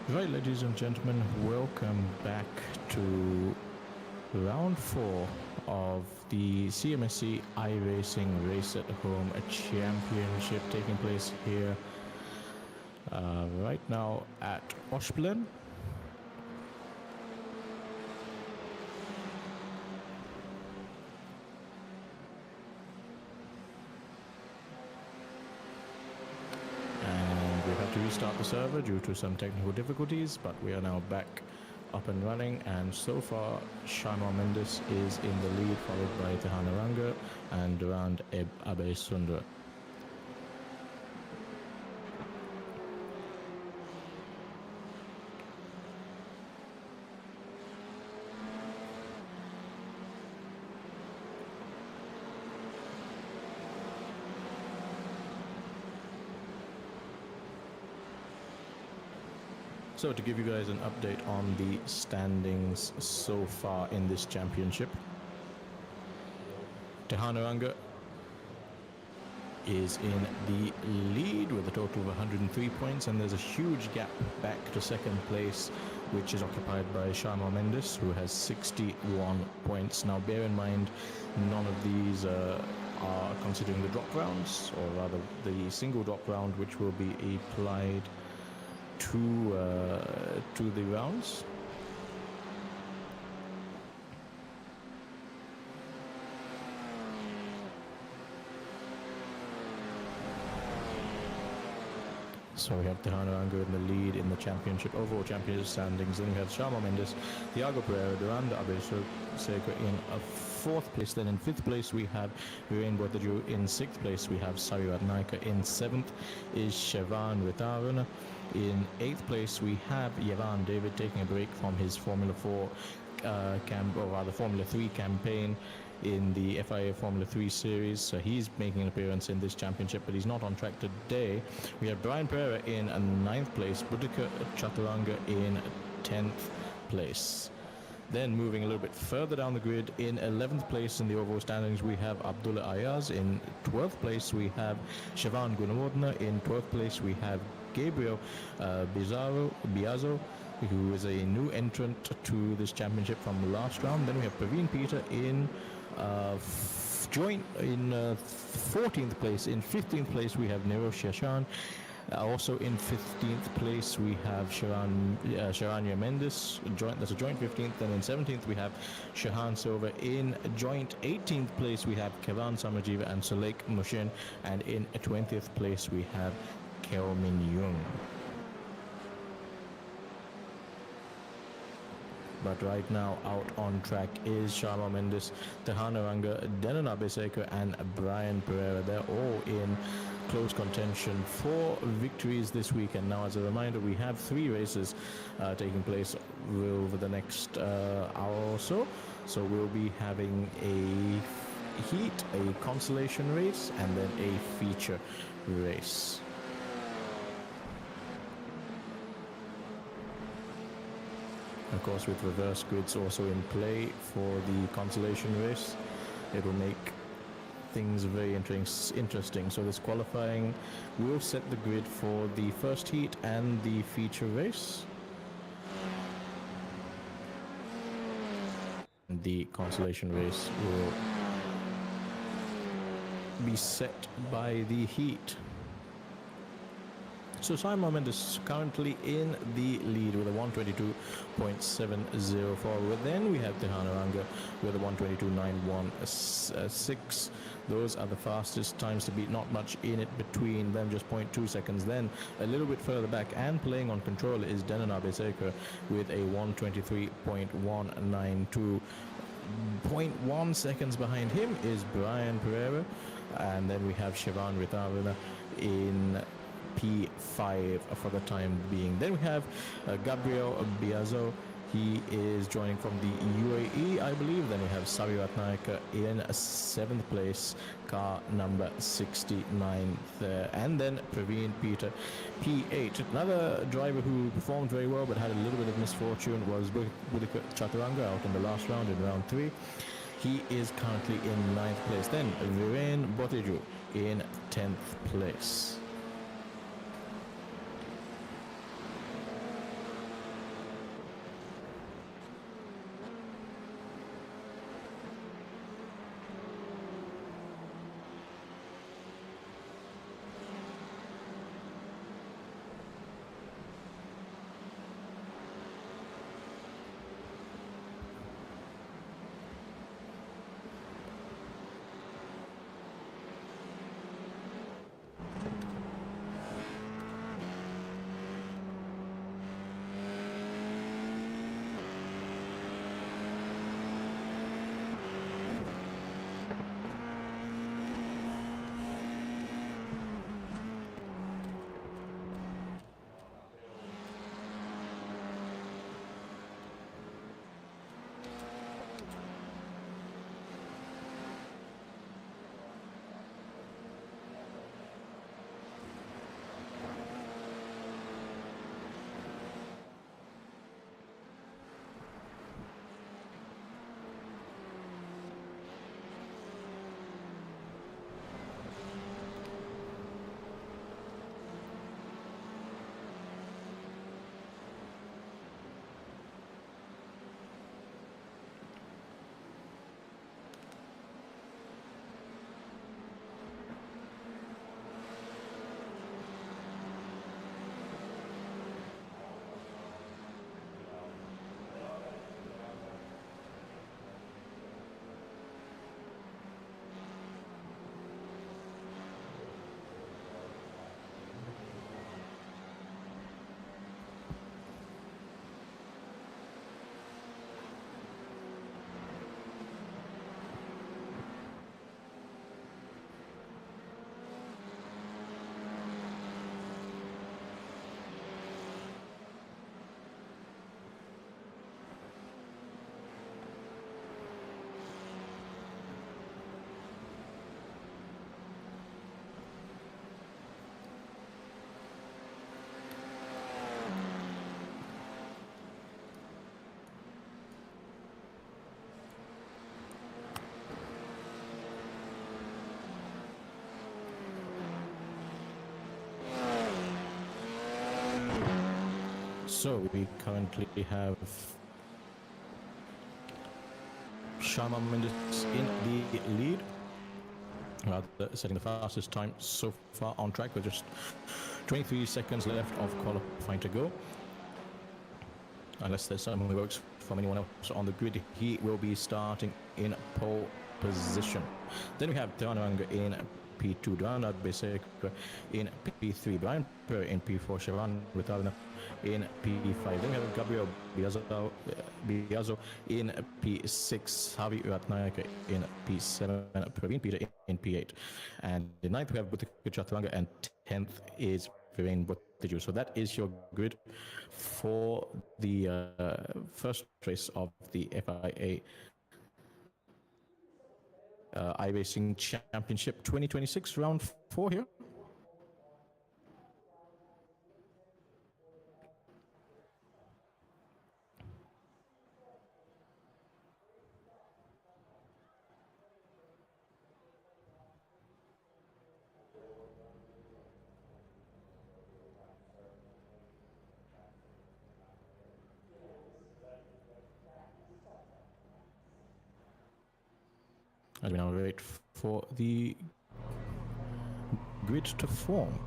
Right, ladies and gentlemen, welcome back to round 4 of the CMSC iRacing Race at Home Championship taking place here right now at Oschersleben. We had to restart the server due to some technical difficulties, but we are now back up and running, and so far Shimon Mendes is in the lead, followed by Tehana Ranga and Durand Abe Sundra. So to give you guys an update on the standings so far in this championship, Tehana Ranga is in the lead with a total of 103 points, and there's a huge gap back to second place, which is occupied by Shimon Mendes, who has 61 points. Now bear in mind, none of these are considering the drop rounds, or rather the single drop round, which will be applied to the rounds. So we have Tehana Ranga in the lead in the championship, overall championship standings. Then we have Shimon Mendes, Thiago Pereira, Durand Abe Sundra in a 4th place. Then in 5th place we have Viren Botaju. In 6th place we have Saryurat Naika. In 7th is Shevan Ritaruna. In 8th place we have Yavan David taking a break from his Formula 4 Formula 3 campaign in the FIA Formula 3 series. So he's making an appearance in this championship, but he's not on track today. We have Brian Pereira in 9th place, Boudica Chaturanga in 10th place. Then moving a little bit further down the grid, in 11th place in the overall standings we have Abdullah Ayaz. In 12th place we have Shavan Gunawardena. In 12th place we have Gabriel Biazzo, who is a new entrant to this championship from last round. Then we have Praveen Peter in 14th place. In 15th place we have Nerosh Yashan. Also in 15th place we have Sharanya Mendes, that's a joint 15th. Then in 17th we have Shahan Silva. In joint 18th place we have Kevan Samajiva and Sulek Mushin, and in 20th place we have Kelmin Jung. But right now out on track is Shimon Mendes, Tehana Ranga, Denan Abeseka and Brian Pereira. They're all in close contention for victories this weekend. Now, as a reminder, we have 3 races taking place over the next hour or so. So we'll be having a heat, a consolation race, and then a feature race. Of course, with reverse grids also in play for the consolation race, it will make things very interesting. So this qualifying will set the grid for the first heat and the feature race. The consolation race will be set by the heat. So Shimon Mendes currently in the lead with a 122.704. Then we have Tehana Ranga with a 122.916. Those are the fastest times to beat, not much in it between them, just 0.2 seconds. Then a little bit further back and playing on control is Denan Abeseka with a 123.192. 0.1 seconds behind him is Brian Pereira, and then we have Shivan Ritaruna in P5 for the time being. Then we have Gabriel Biazzo. He is joining from the UAE, I believe. Then we have Saryurat Naika in 7th place, car number 69 there. And then Praveen Peter, P8. Another driver who performed very well but had a little bit of misfortune was Boudica Chaturanga out in the last round, in round 3. He is currently in 9th place. Then Viren Botaju in 10th place. So we currently have Sharma Mendes in the lead, setting the fastest time so far on track with just 23 seconds left of qualifying to go. Unless there's something that works from anyone else on the grid, he will be starting in pole position. Then we have Tiranaranga in P2, Duranda Besekra in P3, Brian Per in P4, Shavan Vitalina in P5. Then we have Gabriel Biazzo in P6, Javi Ratnayaka in P7, Praveen Peter in P8. And the 9th we have Bhutika Chaturanga, and 10th is Viren Butiju. So that is your grid for the first race of the FIA iRacing Championship 2026, round 4 here. As we now wait for the grid to form.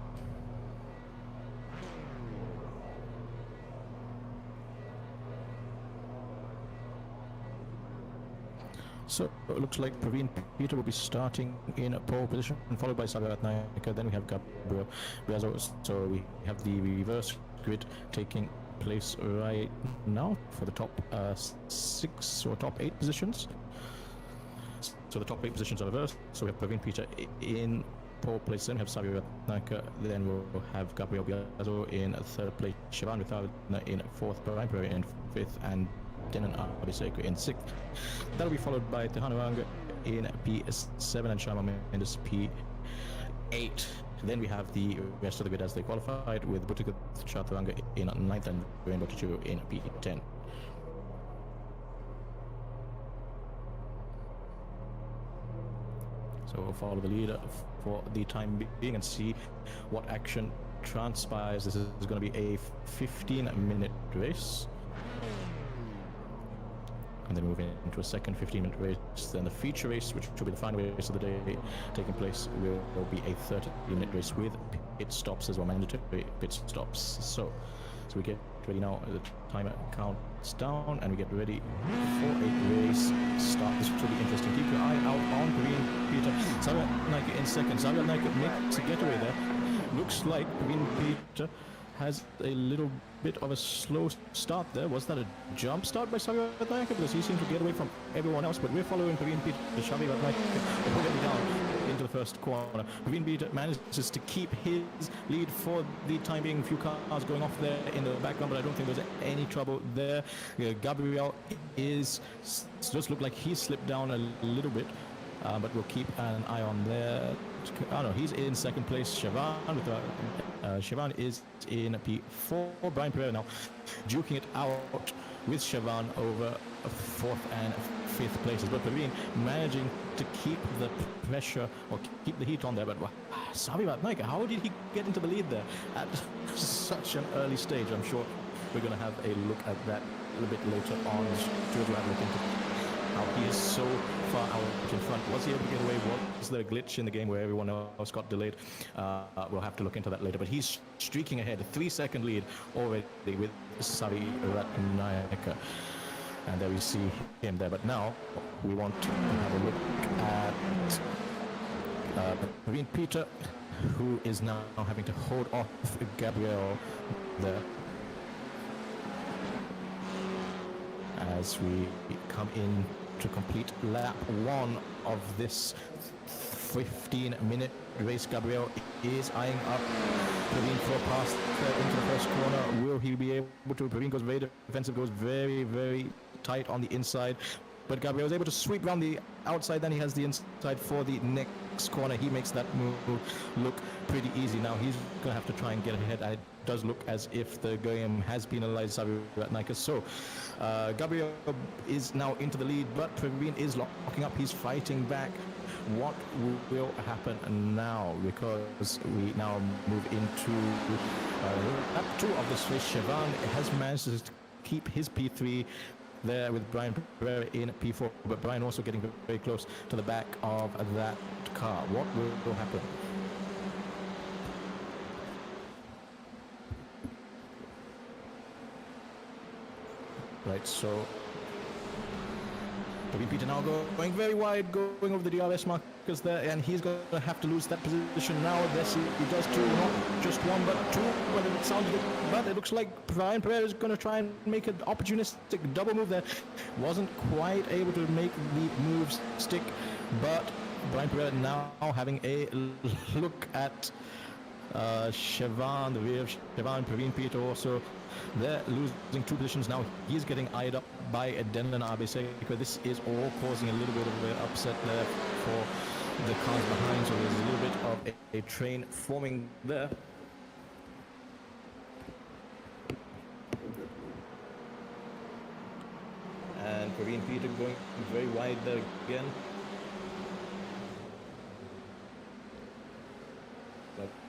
So it looks like Praveen Peter will be starting in pole position, followed by Sagar Ratnayaka. Then we have Gabriel Biazzo. So we have the reverse grid taking place right now for the top 6 or top 8 positions. So the top 8 positions are reversed. So we have Praveen Peter in pole place, then we have Savio Ratnayaka, then we'll have Gabriel Biazzo in 3rd place, Shivan Vithalina in 4th, Brian Perry in 5th, and Denan Abhiseko in 6th. That'll be followed by Tiranaranga in P7 and Sharma Mendes P8. Then we have the rest of the grid as they qualified, with Bhutika Chaturanga in 9th and Rainbow Tichu in P10. So we'll follow the leader for the time being and see what action transpires. This is going to be a 15-minute race. And then moving into a second 15-minute race. Then the feature race, which will be the final race of the day, taking place will be a 30-minute race with pit stops as well, mandatory pit stops. So we get ready now. The timer counts down, and we get ready for a race start. This will be interesting. Keep your eye out on Praveen Peter. Savia Naika in second. Savia Naika makes a getaway there. Looks like Praveen Peter has a little bit of a slow start there. Was that a jump start by Savia Ratnayaka? Because he seemed to get away from everyone else, but we're following Praveen Peter. Savia Ratnayaka will get down into the first corner. Praveen Peter manages to keep his lead for the time being. A few cars going off there in the background, but I don't think there's any trouble there. Gabriel does look like he slipped down a little bit, but we'll keep an eye on there. Oh no, he's in second place. Shavan is in P4. Brian Pereira now duking it out with Shavan over 4th and 5th places. But Praveen managing to keep the pressure or keep the heat on there. But Savi Ratnayaka, how did he get into the lead there at such an early stage? I'm sure we're going to have a look at that a little bit later on. Stuart will have a look into how he is so far out in front. Was he able to get away? Was there a glitch in the game where everyone else got delayed? We'll have to look into that later. But he's streaking ahead, a 3-second lead already with Savi Ratnayaka. And there we see him there. But now we want to have a look at Praveen Peter, who is now having to hold off Gabriel there. As we come in to complete lap 1 of this 15-minute race. Gabriel is eyeing up Praveen for a pass into the first corner. Will he be able to? Praveen goes very defensive, goes very, very tight on the inside. But Gabriel is able to sweep around the outside. Then he has the inside for the next corner. He makes that move look pretty easy. Now he's going to have to try and get ahead. It does look as if the game has penalized Savi Ratnayaka. So Gabriel is now into the lead, but Praveen is locking up. He's fighting back what will happen now, because we now move into lap 2 of this race. Ceylon has managed to keep his P3 there with Brian Pereira in P4, but Brian also getting very close to the back of that car. What will happen? Right, so Peter now going very wide, going over the DRS markers there, and he's going to have to lose that position now. Yes, he does two, not just one, but two. Well, it sounds good, but it looks like Brian Pereira is going to try and make an opportunistic double move there. Wasn't quite able to make the moves stick, but Brian Pereira now having a look at Ceylon, the rear of Ceylon, Praveen Peter also. They're losing two positions now. He's getting eyed up by Denlin Abeseko. This is all causing a little bit of an upset there for the cars behind, so there's a little bit of a train forming there. And Praveen Peter going very wide there again.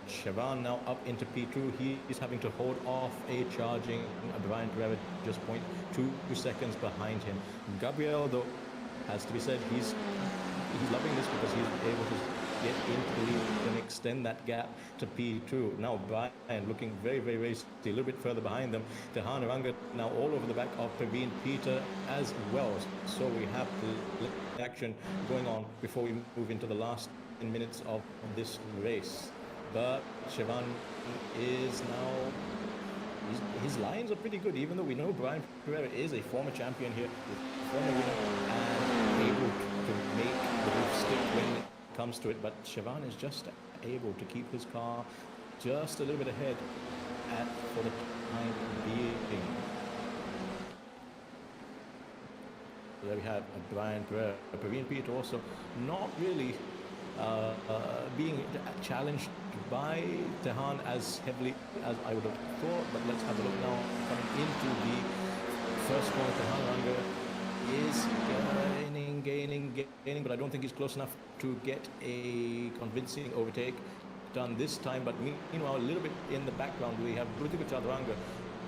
Ceylon now up into P2. He is having to hold off a charging Brian Pereira, just 0.2 seconds behind him. Gabriel, though, has to be said, he's loving this because he's able to get into the lead and extend that gap to P2. Now Brian looking very, very racy, a little bit further behind them. Tehan Aranga now all over the back of Praveen Peter as well. So we have the action going on before we move into the last 10 minutes of this race. But Ceylon is now, his lines are pretty good, even though we know Brian Pereira is a former champion here, former winner, and able to make the move stick when it comes to it. But Ceylon is just able to keep his car just a little bit ahead for the time being. So there we have Brian Pereira. Praveen Peter also not really being challenged by Tehan as heavily as I would have thought, but let's have a look now. Coming into the first corner, Tehan Aranga is gaining, but I don't think he's close enough to get a convincing overtake done this time. But meanwhile, a little bit in the background, we have Rutika Chaturanga,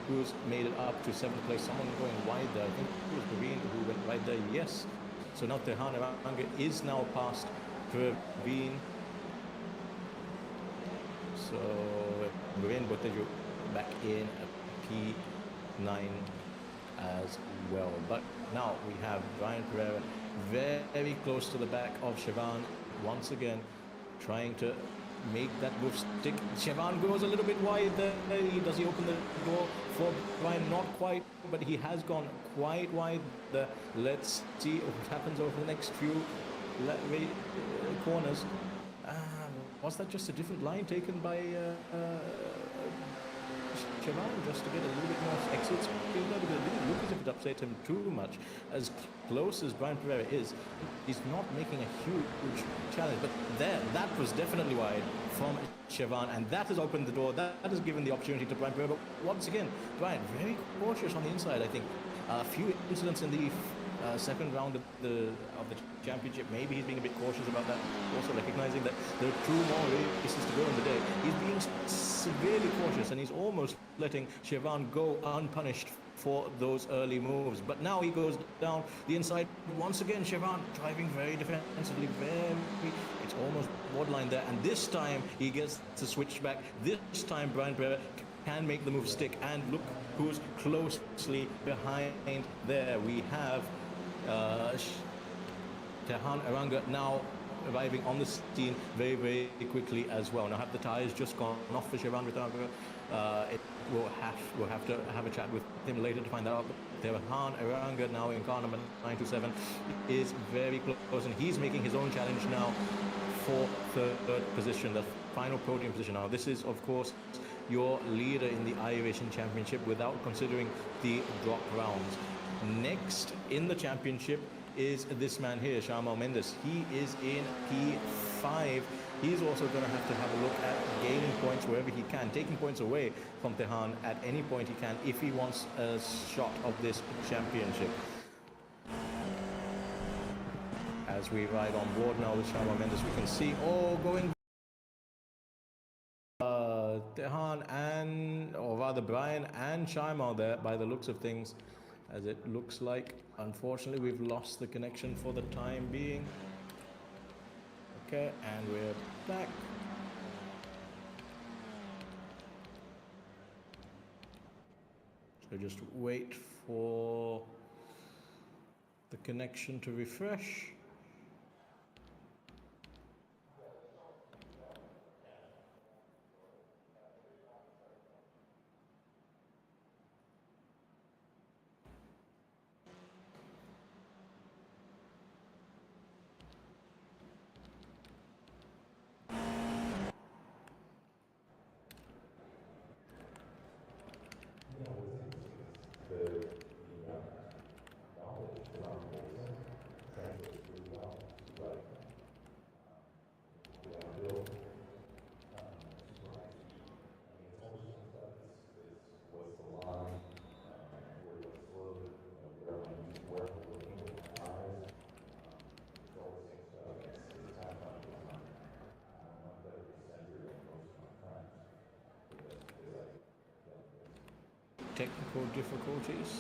who's made it up to 7th place. Someone going wide there. I think it was Praveen who went right there. Yes. So now Tehan Aranga is now past Praveen. So Praveen Boteju back in P9 as well. But now we have Brian Pereira very close to the back of Ceylon once again, trying to make that move stick. Ceylon goes a little bit wide there. Does he open the door for Brian? Not quite, but he has gone quite wide there. Let's see what happens over the next few corners. Was that just a different line taken by Ceylon just to get a little bit more exit speed? Because it didn't look as if it upset him too much. As close as Brian Pereira is, he's not making a huge challenge. But there, that was definitely wide from Ceylon, and that has opened the door. That has given the opportunity to Brian Pereira. But once again, Brian very cautious on the inside. I think a few incidents in the second round of the championship. Maybe he's being a bit cautious about that. Also recognizing that there are 2 more races to go in the day. He's being severely cautious, and he's almost letting Ceylon go unpunished for those early moves. But now he goes down the inside once again. Ceylon driving very defensively, it's almost borderline there. And this time he gets to switch back. This time Brian Pereira can make the move stick, and look who's closely behind there. We have Tehan Aranga now arriving on the scene very quickly as well. Now have the tires just gone off for Ceylon with Aranga? We'll have to have a chat with him later to find that out. Tehan Aranga now in car number 927 is very close, and he's making his own challenge now for 3rd position, the final podium position. Now this is of course your leader in the iRacing Championship without considering the drop rounds. Next in the championship is this man here, Shamal Mendes. He is in P5. He's also going to have a look at gaining points wherever he can, taking points away from Tehan at any point he can if he wants a shot of this championship. as we ride on board now with Shama Mendes, we can see going Tehan and, or rather Brian and Shima there by the looks of things, as it looks like unfortunately we've lost the connection for the time being. Okay, and we're back. So just wait for the connection to refresh. Technical difficulties.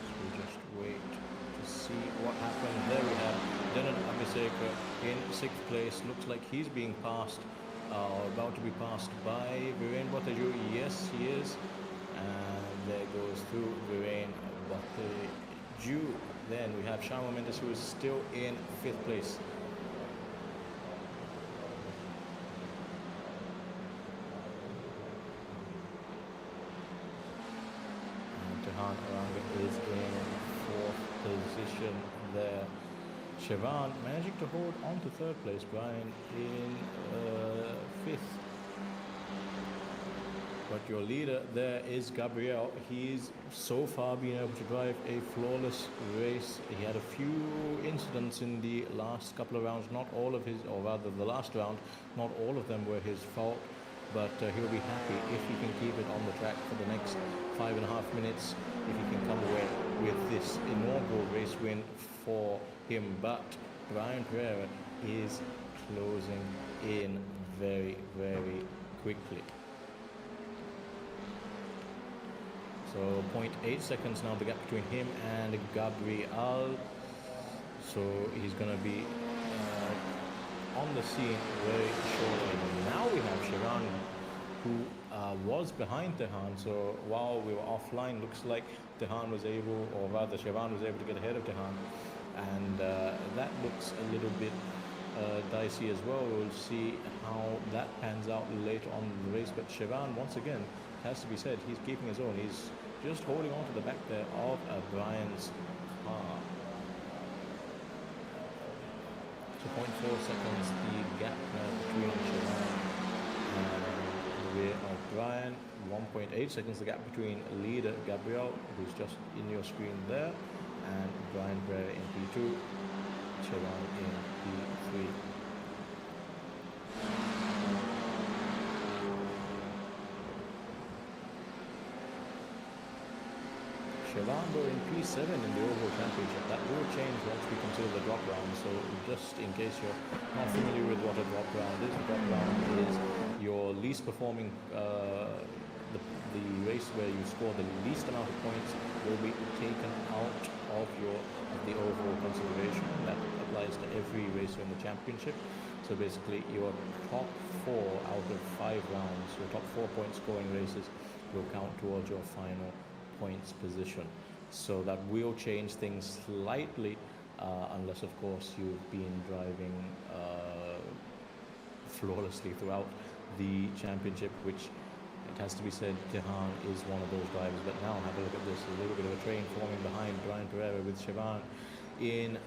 So we just wait to see what happened. There we have Denan Abiseka in 6th place. Looks like he's being passed, about to be passed by Viren Botteju. Yes, he is. And there goes through Viren Botteju. Then we have Shama Mendes, who is still in 5th place. Is in 4th position there. Siobhan managing to hold on to 3rd place. Brian in 5th. But your leader there is Gabriel. He's so far been able to drive a flawless race. He had a few incidents in the last couple of rounds. Not all of his, or rather the last round, not all of them were his fault. But he'll be happy if he can keep it on the track for the next 5.5 minutes, if he can come away with this inaugural race win for him. But Brian Pereira is closing in very, very quickly. So 0.8 seconds now, the gap between him and Gabriel. So he's going to be on the scene very shortly. Now we have Sharan, who was behind Tehan. So while we were offline, looks like Tehan was able, or rather Sharan was able to get ahead of Tehan, and that looks a little bit dicey as well. We'll see how that pans out later on in the race. But Sharan, once again, has to be said, he's keeping his own. He's just holding on to the back there of Brian's car. So 0.4 seconds the gap between Sharan and the rear of Brian. 1.8 seconds the gap between leader Gabriel, who's just in your screen there, and Brian Pereira in P2, Sharan in P3. Sharan though in P7 in the overall championship. That will change once we consider the drop round. So just in case you're not familiar with what a drop round is, the drop round is your least performing, the race where you score the least amount of points will be taken out of the overall consideration. That applies to every racer in the championship. So basically your top 4 out of 5 rounds, your top 4 point scoring races will count towards your final points position. So that will change things slightly, unless of course you've been driving flawlessly throughout the championship, which it has to be said Tehan is one of those drivers. But now have a look at this, a little bit of a train forming behind Brian Pereira with Sharan in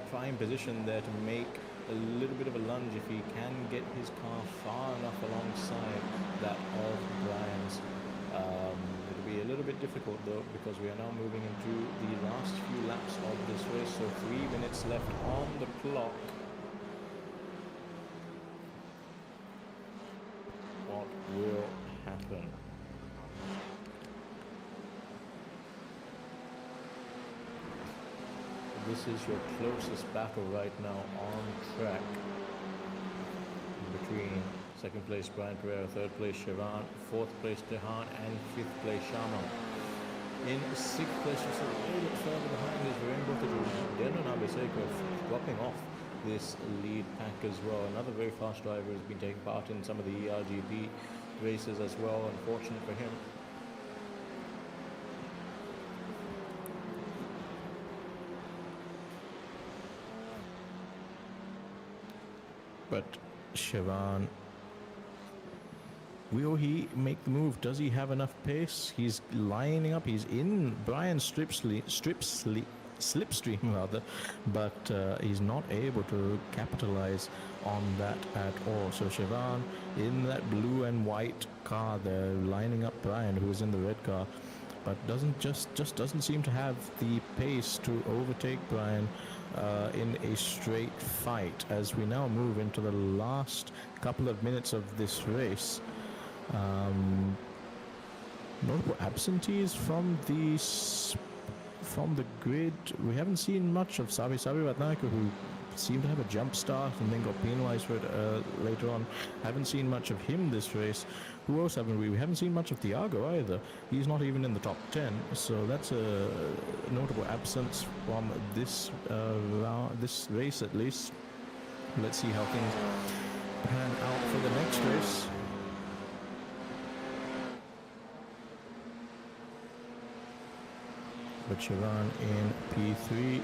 prime position there to make a little bit of a lunge if he can get his car far enough alongside that of Brian's. It'll be a little bit difficult though, because we are now moving into the last few laps of this race. So 3 minutes left on the clock. What will happen? this is your closest battle right now on track between second place Brian Pereira, third place Siobhan, fourth place Dehan, and fifth place Sharma. In sixth place, just a little bit further behind, is Rainbow Denon Abiseko dropping off this lead pack as well. Another very fast driver has been taking part in some of the ERGP races as well. Unfortunate for him. But Siobhan, will he make the move? Does he have enough pace? He's lining up. He's in Brian's slipstream rather, but he's not able to capitalize on that at all. So Siobhan in that blue and white car there, lining up Brian, who is in the red car, but just doesn't seem to have the pace to overtake Brian in a straight fight. As we now move into the last couple of minutes of this race, notable absentees from the grid. We haven't seen much of Sabi Ratnayaka, who seemed to have a jump start and then got penalized for it later on. Haven't seen much of him this race. Who else haven't we? We haven't seen much of Thiago either. He's not even in the top 10, so that's a notable absence from this this race at least. Let's see how things pan out for the next race. But Siobhan in P3,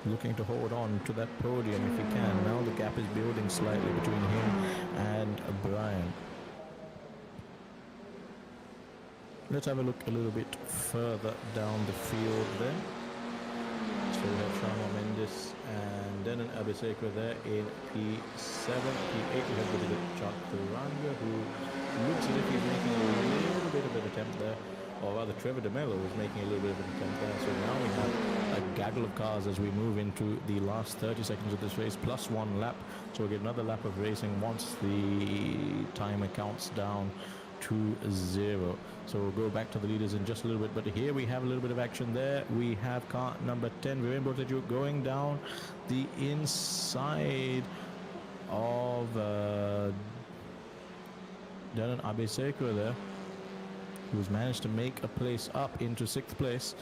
looking to hold on to that podium if he can. Now the gap is building slightly between him and Brian. Let's have a look a little bit further down the field there. So we have Sharma Mendes and Denon Abiseko there in P7. P8 we have the Chaturanga, who looks as if he's making a little bit of an attempt there. Or rather, Trevor De Mello is making a little bit of an attempt there. So now we have a gaggle of cars as we move into the last 30 seconds of this race, plus one lap. So we'll get another lap of racing once the timer counts down to 0. So we'll go back to the leaders in just a little bit. But here we have a little bit of action there. We have car number 10, Rainbow Teju, going down the inside of Denon Abiseko there, who's managed to make a place up into 6th place.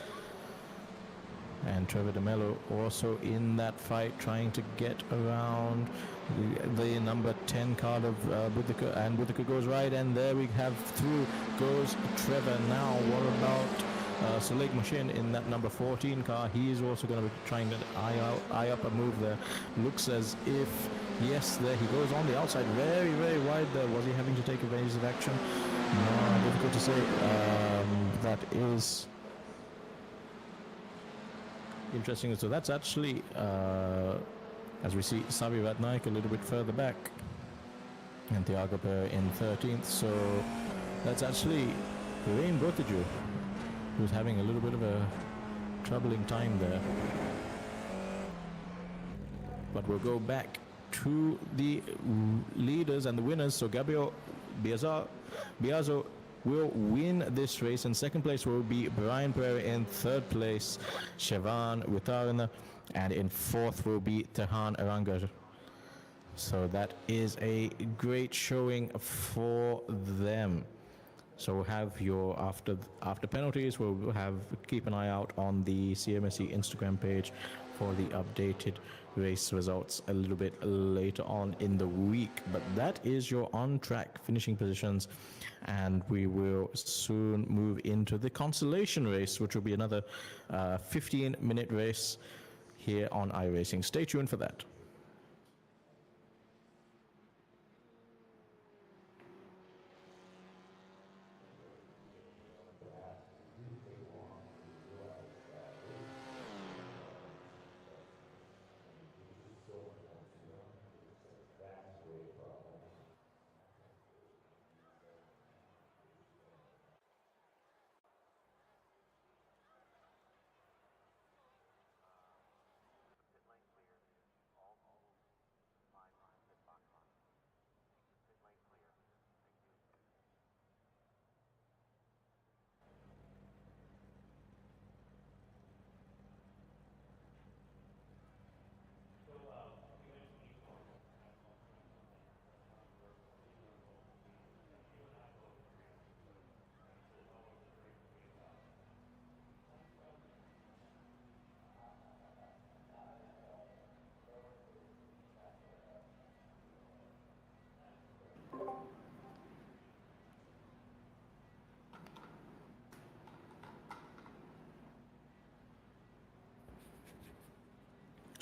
And Trevor De Mello also in that fight, trying to get around the number 10 card of Boudica, and Boudica goes right, and there we have through goes Trevor. Now what about Salik Machine in that number 14 car? He's also going to be trying to eye up a move there. Looks as if, yes, there he goes on the outside, very, very wide there. Was he having to take advantage of action? No, difficult to say. That is interesting. So that's actually, as we see, Sabi Ratnaik a little bit further back, and Thiago Pereira in 13th. So that's actually Rain Botiju, who's having a little bit of a troubling time there. But we'll go back to the leaders and the winners. So Gabriel Biazo will win this race. In second place will be Brian Pereira. In third place, Siobhan Witharana. And in fourth will be Tehan Arangar. So that is a great showing for them. So we'll have your after penalties. We'll have keep an eye out on the CMSC Instagram page for the updated race results a little bit later on in the week. But that is your on-track finishing positions, and we will soon move into the consolation race, which will be another 15-minute race here on iRacing. Stay tuned for that.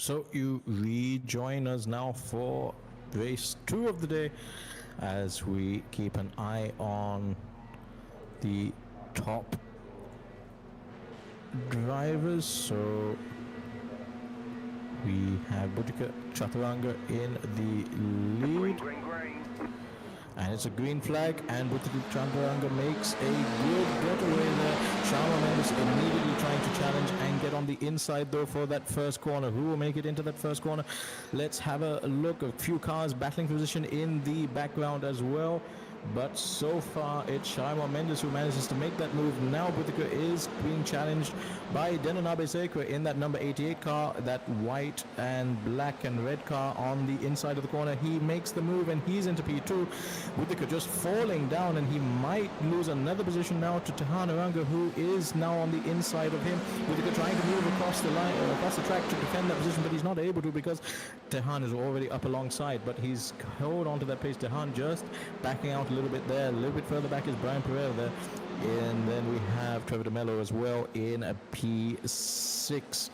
So you rejoin us now for race 2 of the day as we keep an eye on the top drivers. So we have Boudica Chaturanga in the lead. And it's a green flag, and Boudica Chaturanga makes a good getaway there. Sharma Mendes immediately trying to challenge and get on the inside though for that first corner. Who will make it into that first corner? Let's have a look. A few cars battling for position in the background as well. But so far it's Sharma Mendes who manages to make that move. Now Boudica is being challenged by Denanabe Sekra in that number 88 car, that white and black and red car on the inside of the corner. He makes the move and he's into P2. Boudica just falling down, and he might lose another position now to Tehan Aranga, who is now on the inside of him. Boudica trying to move across the line, across the track to defend that position, but he's not able to because Tehan is already up alongside. But he's held on to that pace. Tehan just backing out a little bit there. A little bit further back is Brian Pereira there. And then we have Trevor De Mello as well in a P6.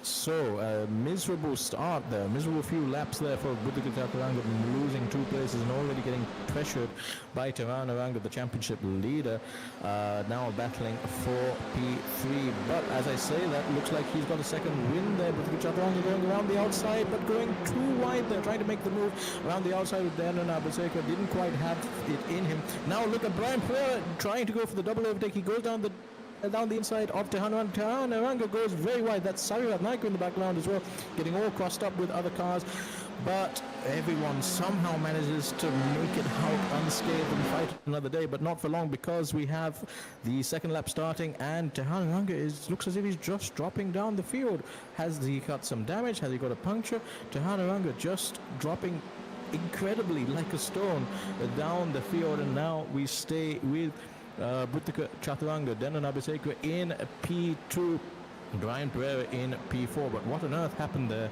So a miserable start there, miserable few laps there for Boudica Chaturanga, losing 2 places and already getting pressured by Tehan Aranga, the championship leader, now battling for P3. But as I say, that looks like he's got a second win there. Boudica Chaturanga going around the outside, but going too wide there, trying to make the move around the outside with Denanabe Sekra. Didn't quite have it in him. Now look at Brian Pereira trying to go for the double overtake. He goes down the inside of Tehan Aranga. Tehan Aranga goes very wide. That's Sarirat Naiko in the background as well, getting all crossed up with other cars. But everyone somehow manages to make it out unscathed and fight another day, but not for long, because we have the second lap starting and Tehan Aranga looks as if he's just dropping down the field. Has he got some damage? Has he got a puncture? Tehan Aranga just dropping incredibly like a stone down the field, and now we stay with Boudica Chaturanga, Denanabe Sekra in P2, Brian Pereira in P4. But what on earth happened there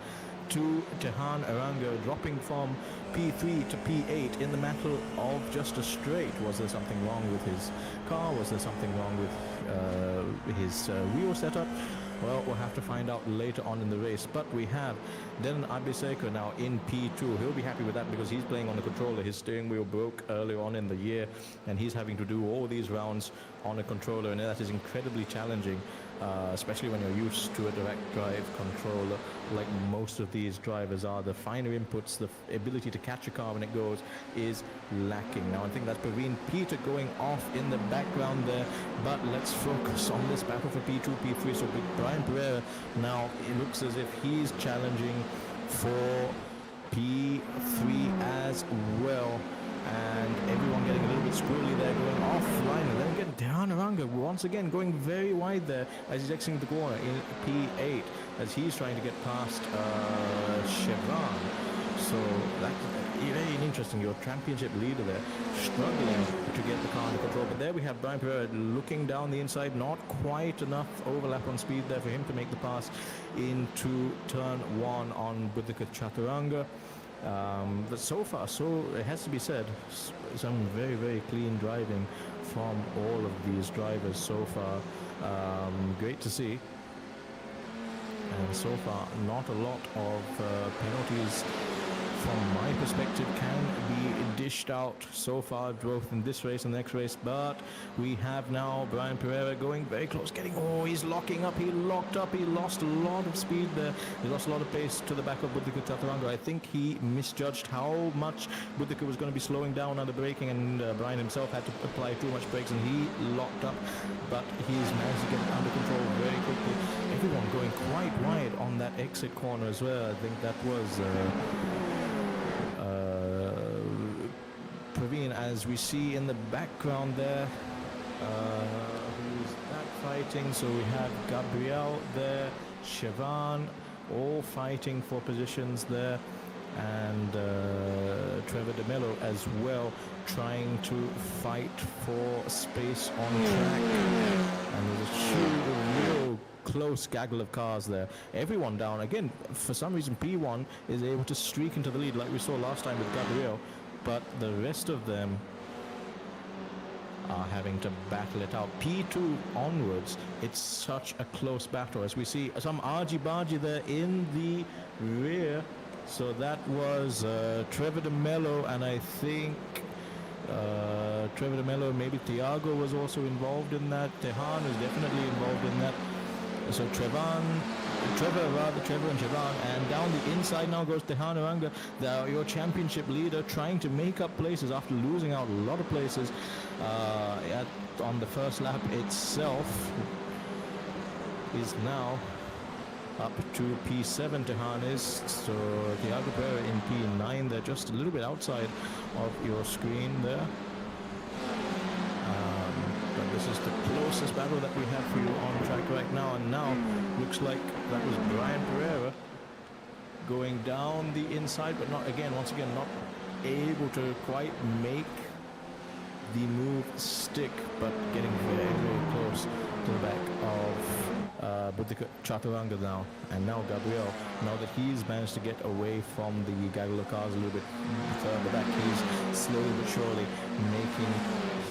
to Tehan Aranga, dropping from P3 to P8 in the matter of just a straight? Was there something wrong with his car? Was there something wrong with his wheel setup? Well, we'll have to find out later on in the race. But we have Denanabe Sekra now in P2. He'll be happy with that because he's playing on a controller. His steering wheel broke earlier on in the year, and he's having to do all these rounds on a controller, and that is incredibly challenging, especially when you're used to a direct drive controller like most of these drivers are. The finer inputs, the ability to catch a car when it goes is lacking. Now I think that's Praveen Peter going off in the background there, but let's focus on this battle for P2, P3. So Brian Pereira now, it looks as if he's challenging for P3 as well, and everyone getting a little bit squirrely there, going offline. And then again, Tehan Aranga once again going very wide there as he's exiting the corner in P8 as he's trying to get past Chevron. So that's very interesting. Your championship leader there struggling to get the car under control. But there we have Brian Pereira looking down the inside. Not quite enough overlap on speed there for him to make the pass into turn 1 on Boudica Chaturanga. But so far, it has to be said, some very, very clean driving from all of these drivers so far. Great to see. And so far, not a lot of penalties from my perspective can be dished out so far, both in this race and the next race. But we have now Brian Pereira going very close, he's locking up, he locked up, he lost a lot of speed there, he lost a lot of pace to the back of Boudica Chaturanga. I think he misjudged how much Boudica was going to be slowing down under braking, and Brian himself had to apply too much brakes and he locked up, but he's managed to get it under control very quickly. Everyone going quite wide on that exit corner as well. I think that was Praveen, as we see in the background there. Who's that fighting? So we have Gabriel there, Chevan, all fighting for positions there, and Trevor De Mello as well, trying to fight for space on track. And there's a real close gaggle of cars there. Everyone down. Again, for some reason, P1 is able to streak into the lead like we saw last time with Gabriel, but the rest of them are having to battle it out. P2 onwards, it's such a close battle, as we see some argy-bargy there in the rear. So that was Trevor De Mello, and I think Trevor De Mello, maybe Thiago was also involved in that. Tehan is definitely involved in that. So Trevor and Siobhan, and down the inside now goes Tehan Uranga, your championship leader, trying to make up places after losing out a lot of places on the first lap itself. Is now up to P7. Tehan is, so Thiago Pereira in P9. They're just a little bit outside of your screen there. But this is the closest battle that we have for you on track right now, and now looks like that was Brian Pereira going down the inside, but once again not able to quite make the move stick, but getting very, very close to the back of Buddhika Chaturanga now. And now Gabriel, now that he's managed to get away from the Gagolo cars a little bit further back, he's slowly but surely making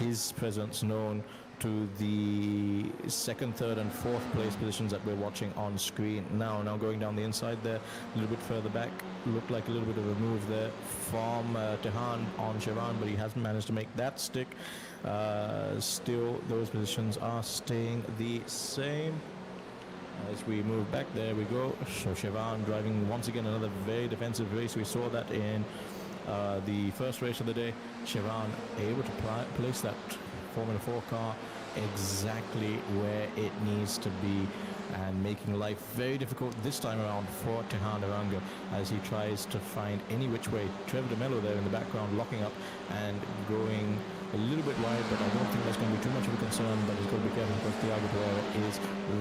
his presence known to the second, third and fourth place positions that we're watching on screen now. Now going down the inside there, a little bit further back, looked like a little bit of a move there from Tehan on Siobhan, but he hasn't managed to make that stick. Still, those positions are staying the same. As we move back, there we go. So Siobhan driving once again another very defensive race. We saw that in the first race of the day. Siobhan able to place that Formula 4 car exactly where it needs to be, and making life very difficult this time around for Tehan Uranga as he tries to find any which way. Trevor De Mello there in the background locking up and going a little bit wide, but I don't think that's going to be too much of a concern, but he's got to be careful because Thiago Pereira is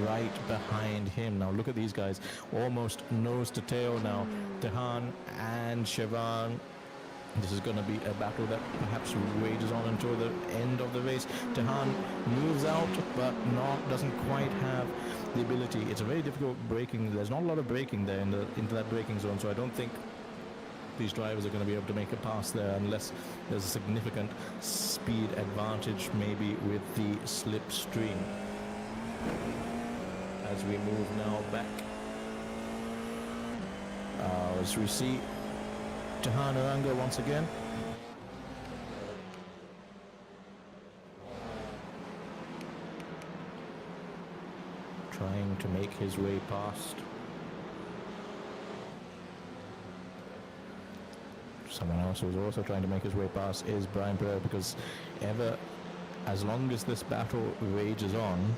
right behind him. Now look at these guys, almost nose to tail now, Tehan and Siobhan. This is going to be a battle that perhaps wages on until the end of the race. Tehan moves out, but doesn't quite have the ability. It's a very difficult braking. There's not a lot of braking there into that braking zone, so I don't think these drivers are going to be able to make a pass there unless there's a significant speed advantage, maybe with the slipstream. As we move now back, as we see Tehan Uranga once again. Trying to make his way past. Someone else who's also trying to make his way past is Brian Pereira, because as long as this battle rages on,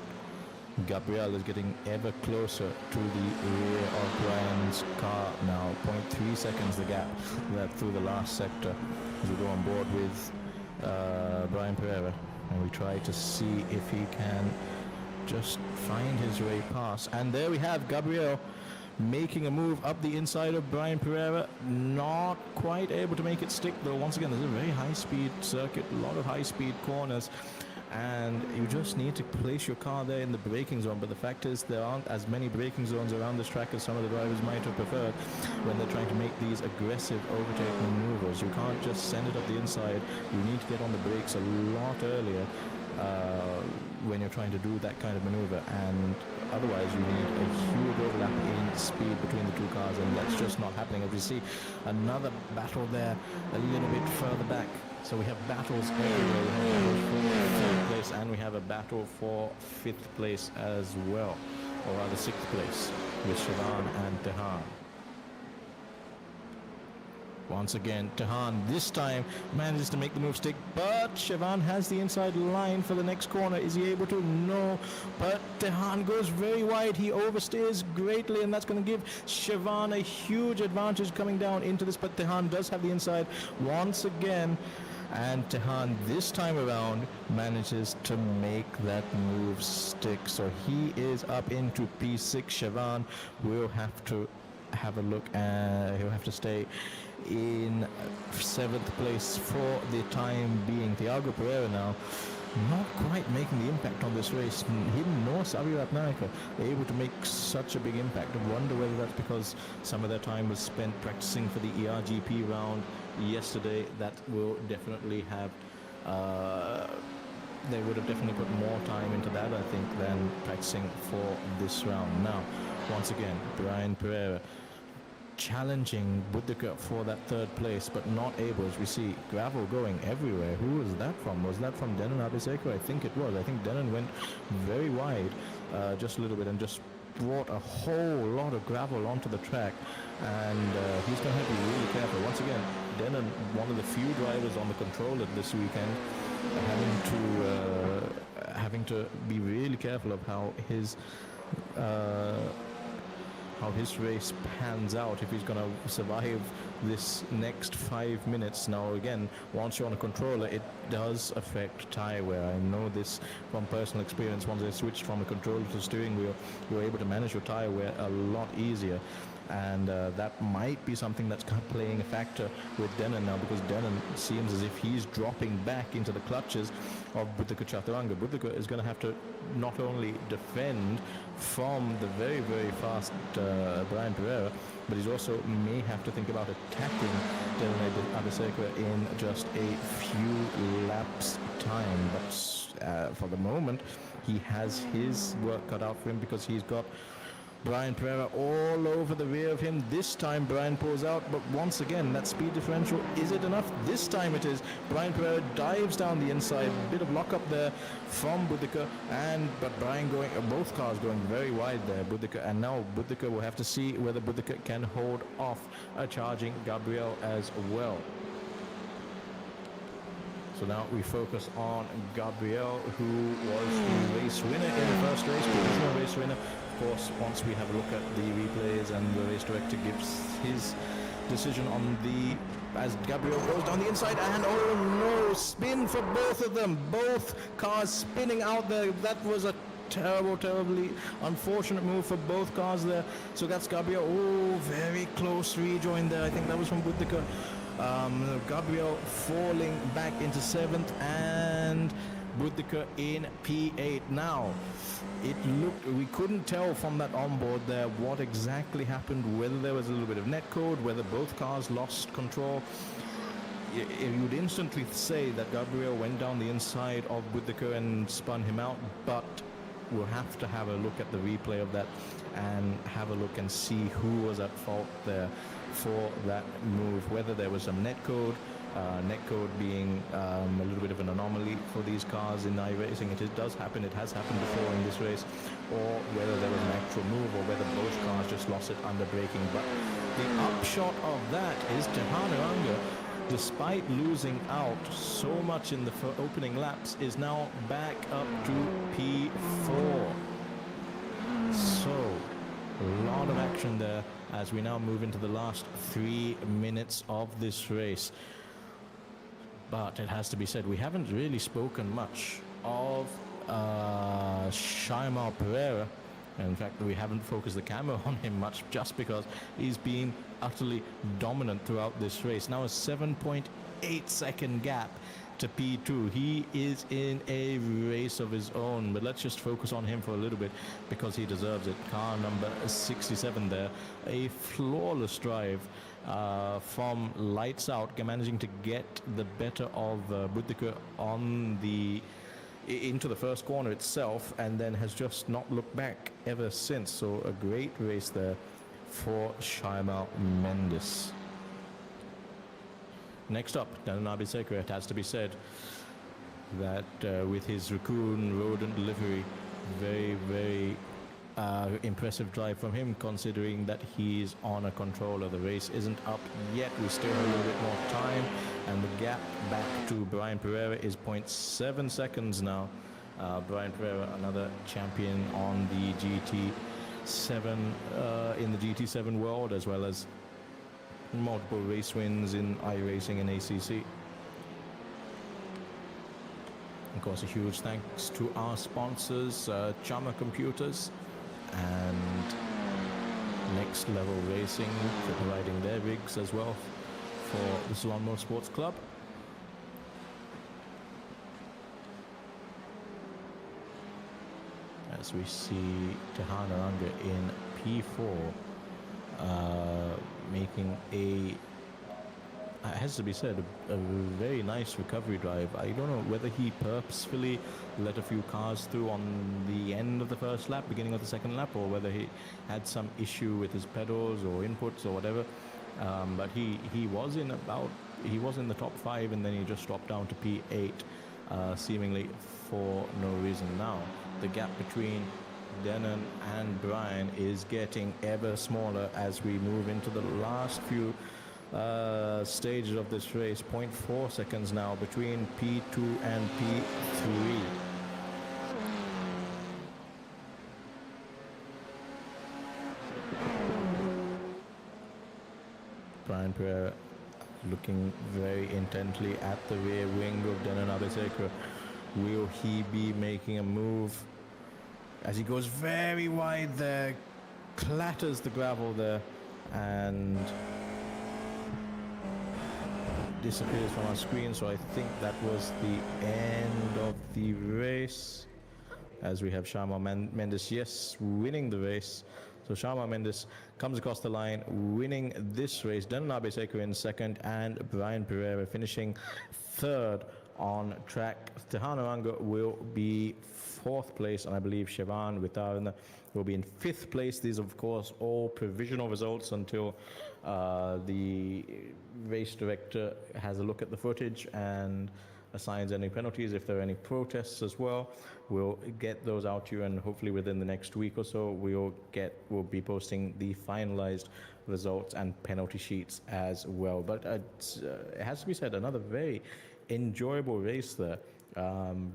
Gabriel is getting ever closer to the rear of Brian's car now. 0.3 seconds the gap there through the last sector as we go on board with Brian Pereira, and we try to see if he can just find his way past. And there we have Gabriel making a move up the inside of Brian Pereira, not quite able to make it stick though. Once again, this is a very high speed circuit, a lot of high speed corners, and you just need to place your car there in the braking zone. But the fact is, there aren't as many braking zones around this track as some of the drivers might have preferred when they're trying to make these aggressive overtaking maneuvers. You can't just send it up the inside. You need to get on the brakes a lot earlier when you're trying to do that kind of maneuver, and otherwise you need a huge overlap in speed between the two cars, and that's just not happening. As we see another battle there a little bit further back. So we have battles everywhere. We have battles for third place, and we have a battle for fifth place as well, or rather sixth place, with Siobhan and Tehan. Once again, Tehan this time manages to make the move stick, but Siobhan has the inside line for the next corner. Is he able to? No, but Tehan goes very wide. He oversteers greatly, and that's going to give Siobhan a huge advantage coming down into this, but Tehan does have the inside once again, and Tehan this time around manages to make that move stick. So he is up into P6. Siobhan will have to have a look, and he'll have to stay in seventh place for the time being. Thiago Pereira now not quite making the impact on this race. Him nor Savio Apnarika able to make such a big impact. I wonder whether that's because some of their time was spent practicing for the ERGP round yesterday. That will definitely have they would have definitely put more time into that, I think, than practicing for this round. Now, once again, Brian Pereira challenging Boudica for that third place, but not able. As we see gravel going everywhere. Who was that from? Was that from Denon Abiseko? I think it was. I think Denon went very wide, just a little bit, and just brought a whole lot of gravel onto the track, and he's going to have to be really careful. Once again, Denon, one of the few drivers on the controller this weekend, having to be really careful of how his race pans out, if he's going to survive this next 5 minutes. Now again, once you're on a controller, it does affect tire wear. I know this from personal experience. Once I switched from a controller to steering wheel, you're able to manage your tire wear a lot easier, and that might be something that's playing a factor with Denon now, because Denon seems as if he's dropping back into the clutches of Boudica Chaturanga. Boudica is going to have to not only defend from the very, very fast Brian Pereira, but he's also may have to think about attacking Denon Abiseko in just a few laps time. But for the moment, he has his work cut out for him, because he's got Brian Pereira all over the rear of him. This time Brian pulls out, but once again, that speed differential, is it enough? This time it is. Brian Pereira dives down the inside, bit of lock up there from Boudica, but Brian going, both cars going very wide there, Boudica, and now Boudica will have to see whether Boudica can hold off a charging Gabriel as well. So now we focus on Gabriel, who was the race winner in the first race, provisional race winner. Of course, once we have a look at the replays and the race director gives his decision on as Gabriel goes down the inside, and oh no, spin for both of them. Both cars spinning out there. That was a terribly unfortunate move for both cars there. So that's Gabriel. Oh, very close rejoin there. I think that was from Boudica. Gabriel falling back into 7th, and Boudica in P8. Now, we couldn't tell from that onboard there what exactly happened, whether there was a little bit of netcode, whether both cars lost control. You would instantly say that Gabriel went down the inside of Boudica and spun him out, but we'll have to have a look at the replay of that and have a look and see who was at fault there for that move, whether there was some netcode being a little bit of an anomaly for these cars in iRacing. It has happened before in this race, or whether there was an actual move, or whether both cars just lost it under braking. But the upshot of that is Chaturanga, despite losing out so much in the opening laps, is now back up to P4. So a lot of action there as we now move into the last 3 minutes of this race. But it has to be said, we haven't really spoken much of Shaimar Pereira. In fact, we haven't focused the camera on him much, just because he's been utterly dominant throughout this race. Now a 7.8 second gap to P2. He is in a race of his own, but let's just focus on him for a little bit, because he deserves it. Car number 67 there, a flawless drive from lights out, managing to get the better of Boudica into the first corner itself, and then has just not looked back ever since. So a great race there for Shaimar Mendes. Next up, Denon Abiseko. It has to be said that with his raccoon rodent livery, very, very impressive drive from him, considering that he's on a controller. The race isn't up yet. We still have a little bit more time, and the gap back to Brian Pereira is 0.7 seconds now. Brian Pereira, another champion on the GT7 in the GT7 world, as well as multiple race wins in iRacing and ACC. Of course, a huge thanks to our sponsors, Chama Computers and Next Level Racing, for providing their rigs as well for the Ceylon Motorsports Club. As we see Chaturanga in P4, making has to be said, a very nice recovery drive. I don't know whether he purposefully let a few cars through on the end of the first lap, beginning of the second lap, or whether he had some issue with his pedals or inputs or whatever. But he was in the top 5, and then he just dropped down to P8, seemingly for no reason. Now the gap between Denon and Brian is getting ever smaller as we move into the last few stages of this race. 0.4 seconds now between P2 and P3. Brian Pereira looking very intently at the rear wing of Denon Abisekra. Will he be making a move? As he goes very wide there, clatters the gravel there, and disappears from our screen. So I think that was the end of the race, as we have Sharma Mendes, yes, winning the race. So Sharma Mendes comes across the line, winning this race. Denon Abisekra in second, and Brian Pereira finishing third on track. Tejano Anga will be fourth place, and I believe Shivan Vitarna will be in fifth place. These, of course, all provisional results until the race director has a look at the footage and assigns any penalties. If there are any protests as well, we'll get those out to you, and hopefully within the next week or so we'll be posting the finalized results and penalty sheets as well. But it has to be said, another very enjoyable race there.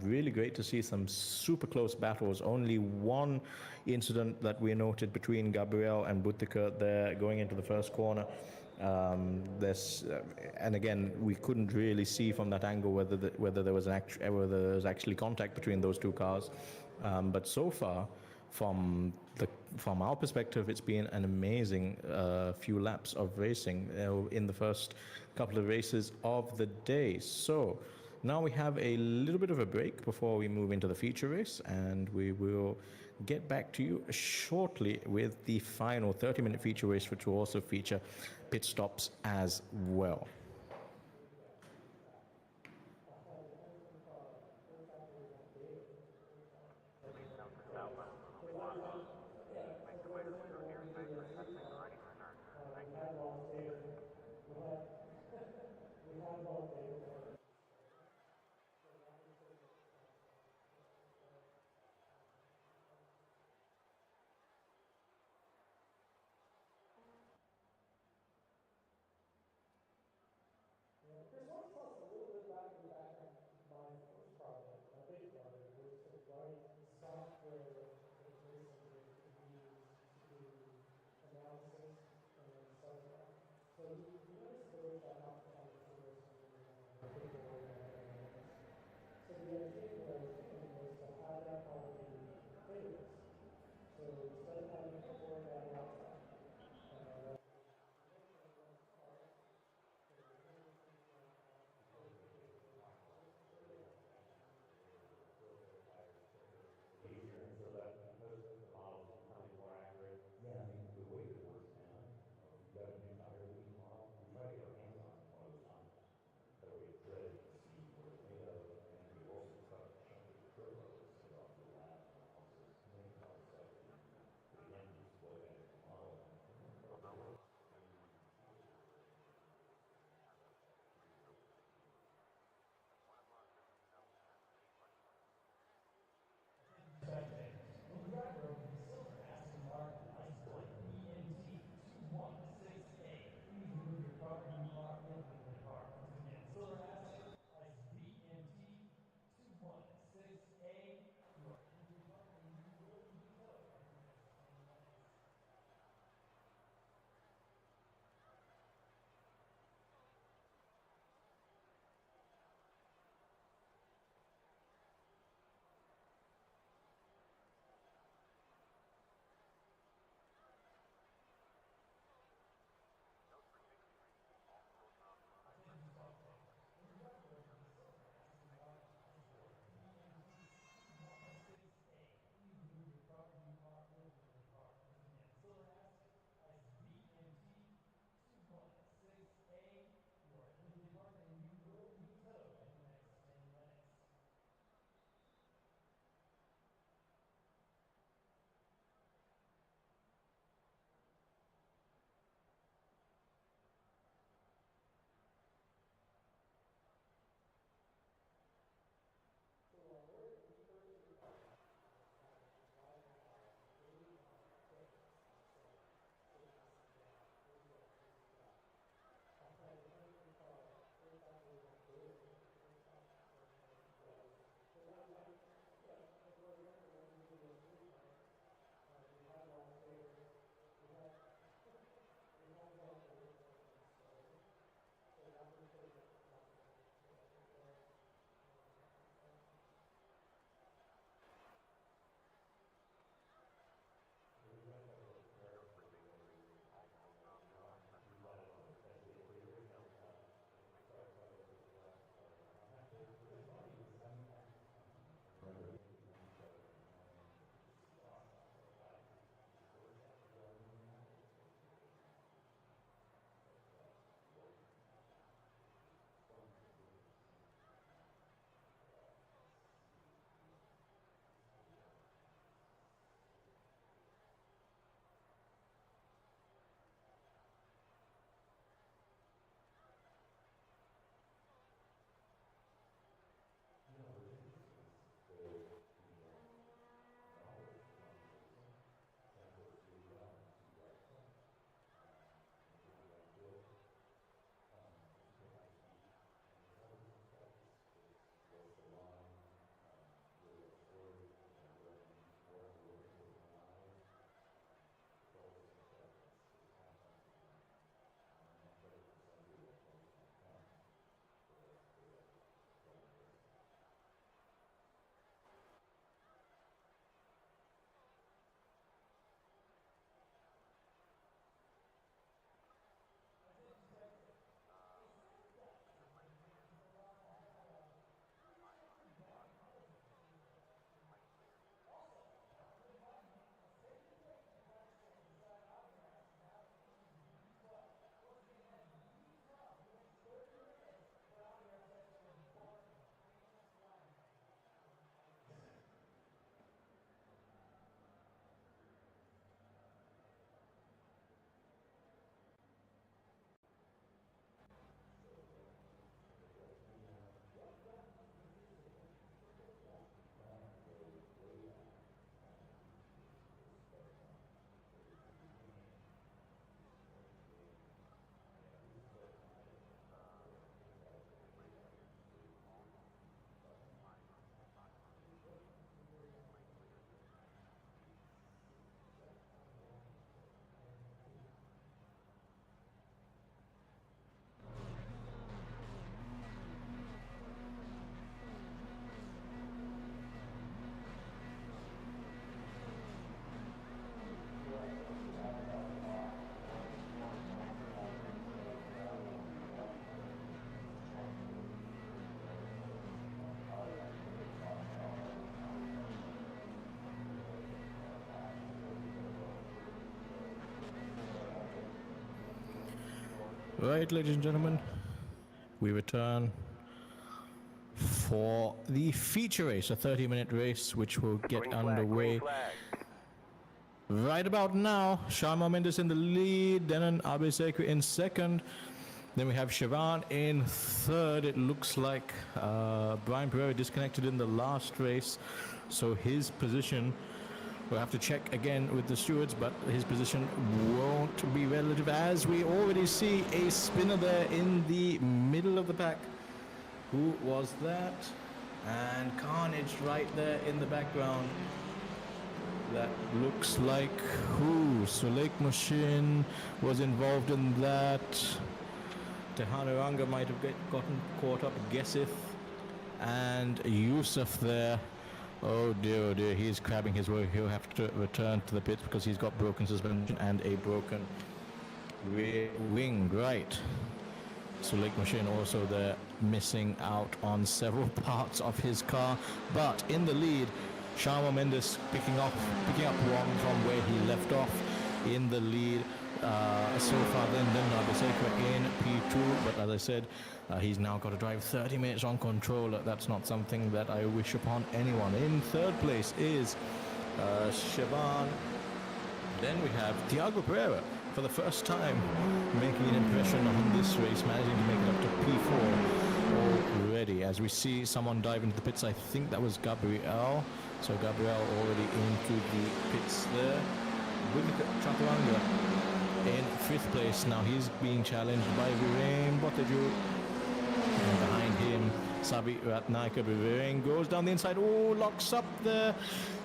Really great to see some super close battles. Only one incident that we noted between Gabriel and Butika there going into the first corner. And again, we couldn't really see from that angle whether there was actually contact between those two cars. But so far, from our perspective, it's been an amazing few laps of racing in the first couple of races of the day. So now we have a little bit of a break before we move into the feature race, and we will get back to you shortly with the final 30-minute feature race, which will also feature pit stops as well. Right, ladies and gentlemen, we return for the feature race, a 30-minute race which will get underway right about now. Sharma Mendes in the lead, then Abe Sekri in second. Then we have Siobhan in third. It looks like Brian Pereira disconnected in the last race, so his position, we'll have to check again with the stewards, but his position won't be relative, as we already see a spinner there in the middle of the pack. Who was that? And carnage right there in the background. That looks like who? So Lake Machine was involved in that. Tehanaranga might have gotten caught up. Gesith and Yusuf there. Oh dear, he's crabbing his way. He'll have to return to the pits because he's got broken suspension and a broken rear wing. Right. So Lake Machine also there, missing out on several parts of his car. But in the lead, Sharma Mendes picking up one from where he left off in the lead. So far then Nabaseka in P2, but as I said, he's now got to drive 30 minutes on controller. That's not something that I wish upon anyone. In third place is Shaban. Then we have Thiago Pereira, for the first time making an impression on this race, managing to make it up to P4 already. As we see someone dive into the pits, I think that was Gabriel. So Gabriel already into the pits there. Chaturanga in fifth place. Now he's being challenged by Viren Boteju. And behind him, Sabi Ratnaika. Viren goes down the inside. Oh, locks up there.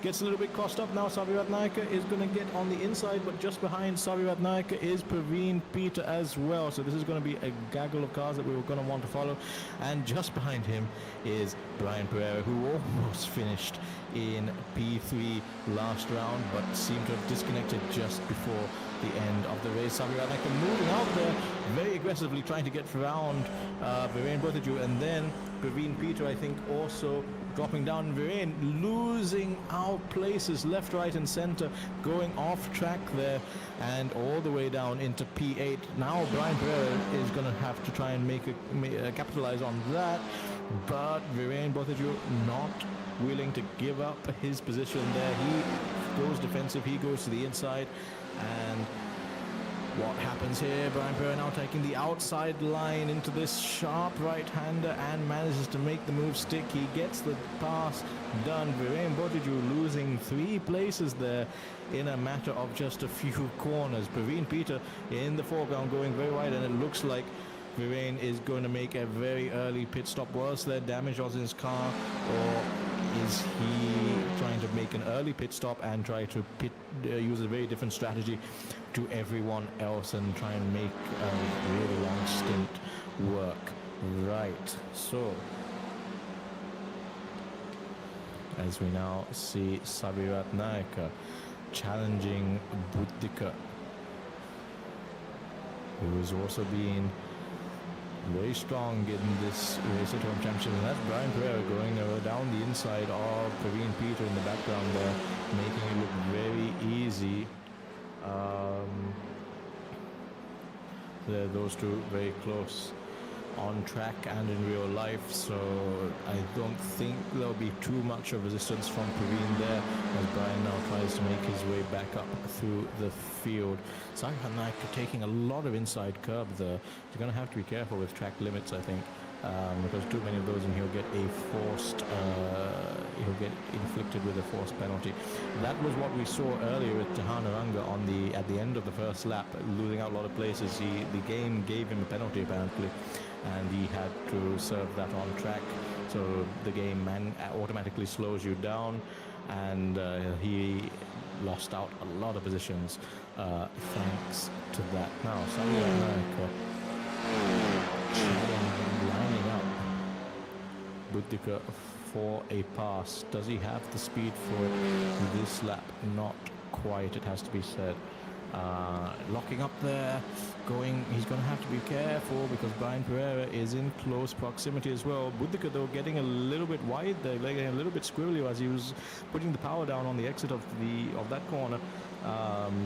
Gets a little bit crossed up now. Sabi Ratnaika is going to get on the inside, but just behind Sabi Ratnaika is Praveen Peter as well. So this is going to be a gaggle of cars that we were going to want to follow. And just behind him is Brian Pereira, who almost finished in P3 last round, but seemed to have disconnected just before the end of the race. Sabi Ratnaika moving out there very aggressively, trying to get around Viren Boteju, and then Praveen Peter, I think, also dropping down. Viren losing out places left, right and center, going off track there and all the way down into P8. Now Brian Pereira is going to have to try and capitalize on that, but Viren Boteju not willing to give up his position there. He goes defensive, he goes to the inside, and what happens here? Brian Pereira now taking the outside line into this sharp right-hander and manages to make the move stick. He gets the pass done. Viren Boteju losing 3 places there in a matter of just a few corners. Praveen Peter in the foreground going very wide, and it looks like Viren is going to make a very early pit stop. Was there damage on his car, or is he trying to make an early pit stop and try to use a very different strategy to everyone else and try and make a really long stint work? Right, so as we now see Sabirat Naika challenging Buddhika, who is also being very strong in this race at home championship, and that's Brian Pereira going down the inside of Praveen Peter in the background there, making it look very easy. Those two very close on track and in real life, so I don't think there'll be too much of resistance from Praveen there as Brian now tries to make his way back up through the field. Sankar Naik taking a lot of inside curb there. You're going to have to be careful with track limits, I think, because too many of those and he'll get inflicted with a forced penalty. That was what we saw earlier with Tehanaranga at the end of the first lap, losing out a lot of places. The game gave him a penalty apparently, and he had to serve that on track. So the game automatically slows you down, and he lost out a lot of positions thanks to that. Now, Samuel America lining up Buddhika for a pass. Does he have the speed for it this lap? Not quite, it has to be said. Locking up there, he's going to have to be careful because Brian Pereira is in close proximity as well. Budika though getting a little bit wide there, getting a little bit squirrely as he was putting the power down on the exit of that corner.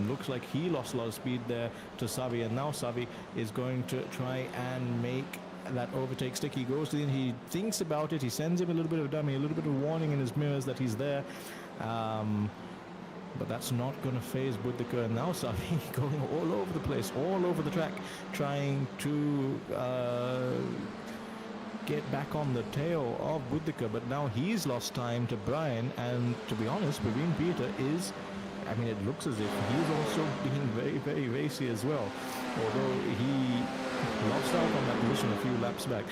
Looks like he lost a lot of speed there to Savi, and now Savi is going to try and make that overtake stick. He goes to the end, he thinks about it, he sends him a little bit of dummy, a little bit of warning in his mirrors that he's there. But that's not going to phase Budika, and now Savi going all over the place, all over the track, trying to get back on the tail of Budika, but now he's lost time to Brian, and to be honest, Praveen Peter is, I mean, it looks as if he's also being very, very racy as well, although he lost out on that position a few laps back.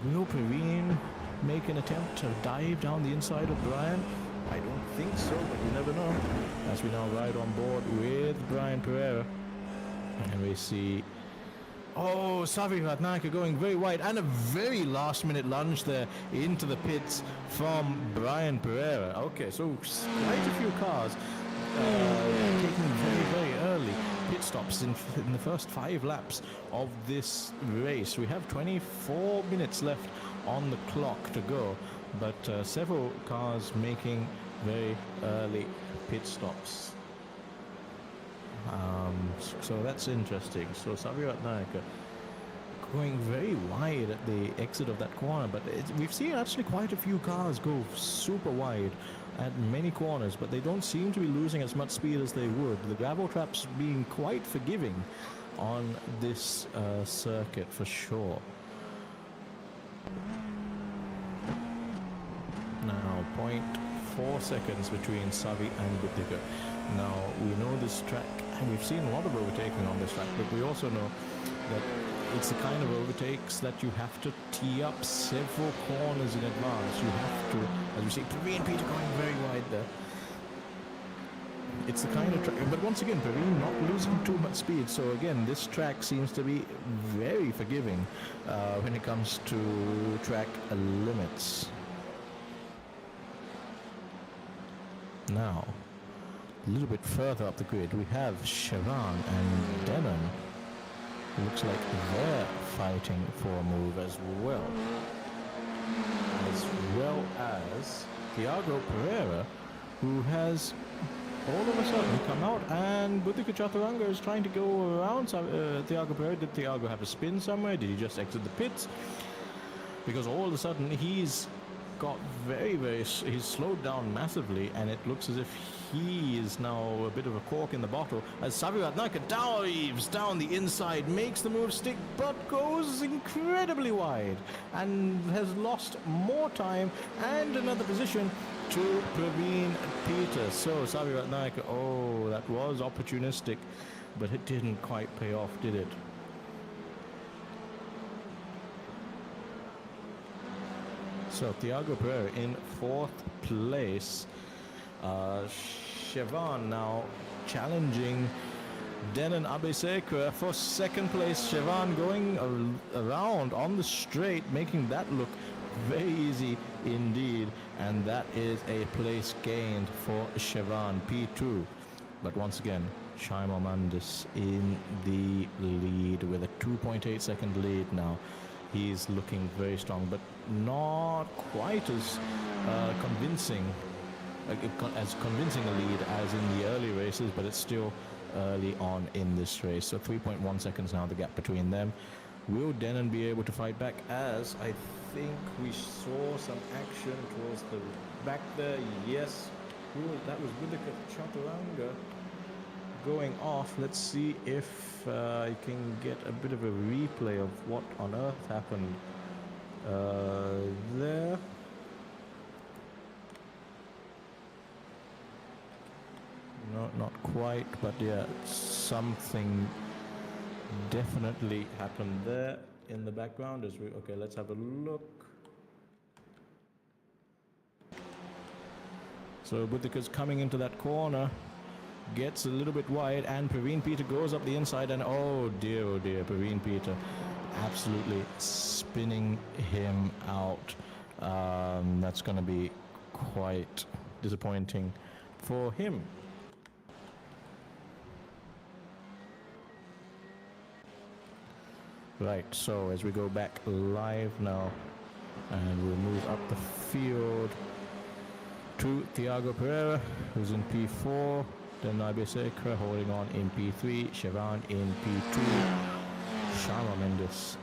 Will Praveen make an attempt to dive down the inside of Brian? I don't think so, but you never know. As we now ride on board with Brian Pereira. And we see, oh, Savi Ratnaka going very wide, and a very last minute lunge there into the pits from Brian Pereira. Okay, so quite a few cars taking very, very early pit stops in the first 5 laps of this race. We have 24 minutes left on the clock to go, but several cars making very early pit stops. So that's interesting. So Savi Ratnaka going very wide at the exit of that corner, but we've seen actually quite a few cars go super wide at many corners, but they don't seem to be losing as much speed as they would. The gravel traps being quite forgiving on this circuit for sure. Now 0.4 seconds between Savi and Budika. Now we know this track, and we've seen a lot of overtaking on this track, but we also know that it's the kind of overtakes that you have to tee up several corners in advance. You have to, as we see, Praveen Peter going very wide there. It's the kind of track, but once again, Praveen not losing too much speed. So again, this track seems to be very forgiving when it comes to track limits. Now, a little bit further up the grid, we have Siobhan and Denon. Looks like they're fighting for a move as well as Thiago Pereira, who has all of a sudden come out, and Budika Chaturanga is trying to go around Thiago Pereira. Did Thiago have a spin somewhere? Did he just exit the pits? Because all of a sudden he's got he's slowed down massively, and it looks as if he is now a bit of a cork in the bottle as Savi Ratnaka dives down the inside, makes the move stick, but goes incredibly wide and has lost more time and another position to Praveen Peter. So Savi Ratnaka, oh, that was opportunistic, but it didn't quite pay off, did it? So Thiago Pereira in 4th place. Siobhan now challenging Denon Abesekra for 2nd place. Siobhan going around on the straight, making that look very easy indeed. And that is a place gained for Siobhan, P2. But once again, Shaima Mandis in the lead with a 2.8 second lead now. He's looking very strong, but not quite as convincing a lead as in the early races, but it's still early on in this race. So 3.1 seconds now, the gap between them. Will Denon be able to fight back? As I think we saw some action towards the back there. Yes, that was Budika Chaturanga going off. Let's see if I can get a bit of a replay of what on earth happened there. No, not quite, but yeah, something definitely happened there in the background. Okay, let's have a look. So Budika's coming into that corner, gets a little bit wide, and Praveen Peter goes up the inside, and oh dear, Praveen Peter absolutely spinning him out. That's going to be quite disappointing for him. Right, so as we go back live now, and we'll move up the field to Thiago Pereira, who's in P4, then Ibisecra holding on in P3, Chevan in P2, Sharma Mendes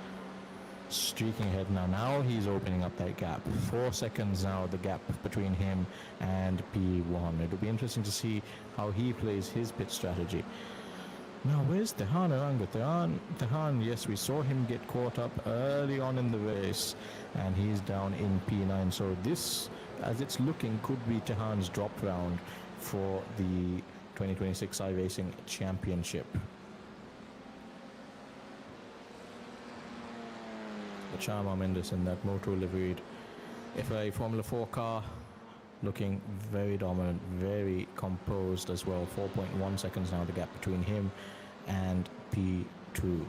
streaking ahead now. Now he's opening up that gap. 4 seconds now, the gap between him and P1. It'll be interesting to see how he plays his pit strategy. Now, where's Tehan Aranga? Tehan, yes, we saw him get caught up early on in the race, and he's down in P9. So this, as it's looking, could be Tehan's drop round for the 2026 iRacing Championship. But Sharma Mendes in that motor liveried FIA Formula 4 car, looking very dominant, very composed as well. 4.1 seconds now, the gap between him and P2.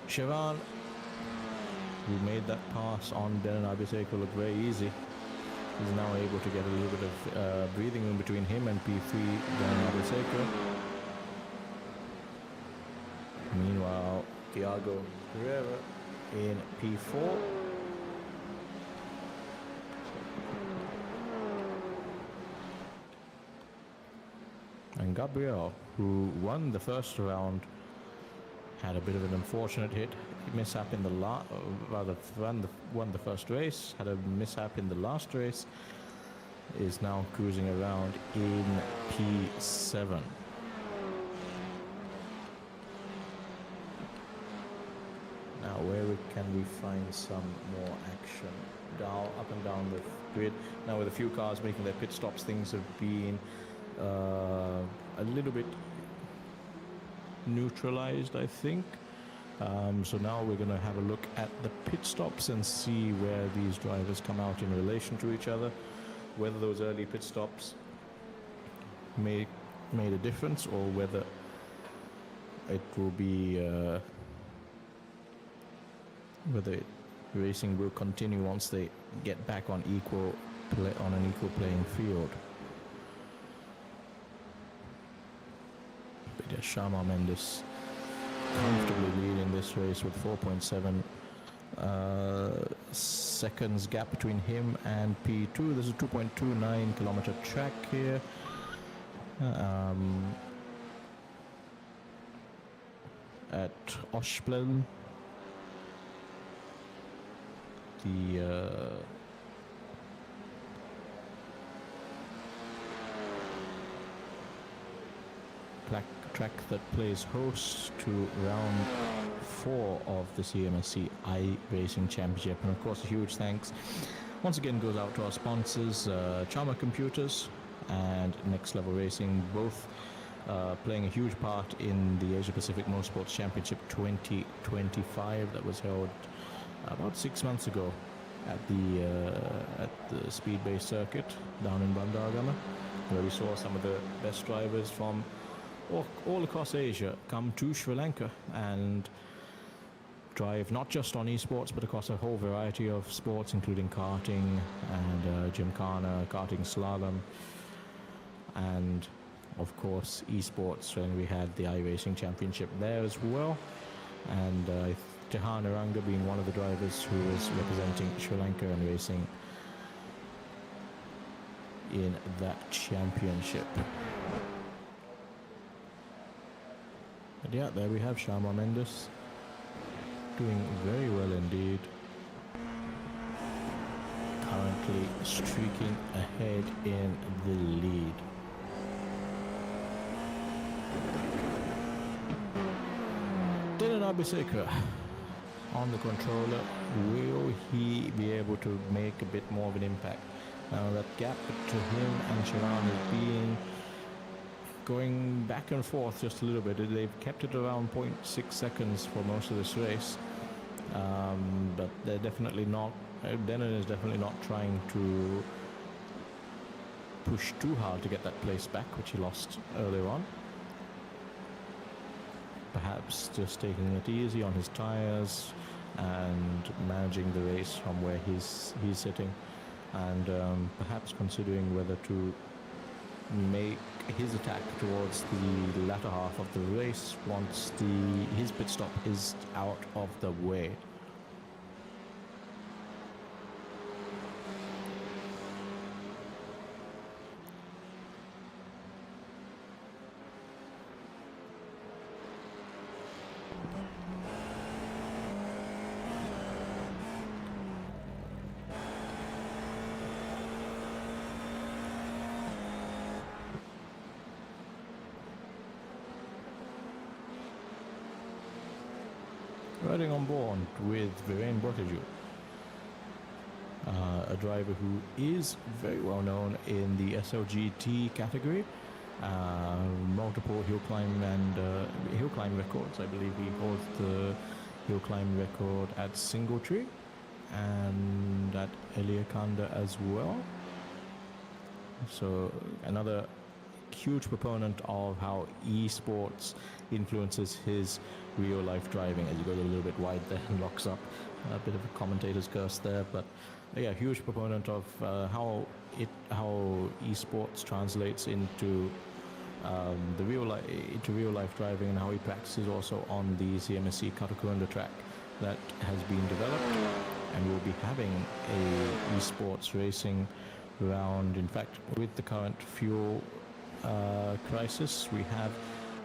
Chevan, who made that pass on Denon Ibisecra, looked very easy. He's now able to get a little bit of breathing room between him and P3, Denon Ibisecra. Meanwhile, Thiago Pereira in P4. And Gabriel, who won the first round, had a bit of an unfortunate mishap in the won the first race, had a mishap in the last race, is now cruising around in P7. Now, where can we find some more action? Up and down the grid. Now, with a few cars making their pit stops, things have been a little bit neutralized, I think. So now we're going to have a look at the pit stops and see where these drivers come out in relation to each other, whether those early pit stops made a difference, or whether it will be whether racing will continue once they get back on an equal playing field. But yeah, Sharma Mendes comfortably leading this race with 4.7 seconds gap between him and P2. This is a 2.29 kilometer track here. At Oschersleben. The track that plays host to round 4 of the CMSC iRacing Championship. And of course, a huge thanks once again goes out to our sponsors, Charmer Computers and Next Level Racing, both playing a huge part in the Asia Pacific Motorsports Championship 2025 that was held about 6 months ago at the speed-based circuit down in Bandargama, where we saw some of the best drivers from all across Asia come to Sri Lanka and drive not just on esports but across a whole variety of sports, including karting and gymkhana, karting slalom, and of course esports. And we had the iRacing Championship there as well, and Tehan Aranga being one of the drivers who is representing Sri Lanka and racing in that championship. But yeah, there we have Sharma Mendes doing very well indeed. Currently streaking ahead in the lead. Denon Ibisecra on the controller. Will he be able to make a bit more of an impact? Now that gap between him and Ceylon is being going back and forth just a little bit. They've kept it around 0.6 seconds for most of this race, but they're definitely not. Denon is definitely not trying to push too hard to get that place back, which he lost earlier on. Perhaps just taking it easy on his tires and managing the race from where he's sitting, and perhaps considering whether to make his attack towards the latter half of the race once his pit stop is out of the way. Riding on board with Viren Botteju, a driver who is very well known in the SLGT category, multiple hill climb records. I believe he holds the hill climb record at Singletree and at Eliakanda as well. So another huge proponent of how esports influences his real life driving. As you go a little bit wide there and locks up, a bit of a commentator's curse there, but yeah, huge proponent of how esports translates into real life driving, and how he practices also on the CMSC Katakunda track that has been developed, and we'll be having a esports racing round. In fact, with the current fuel crisis, we have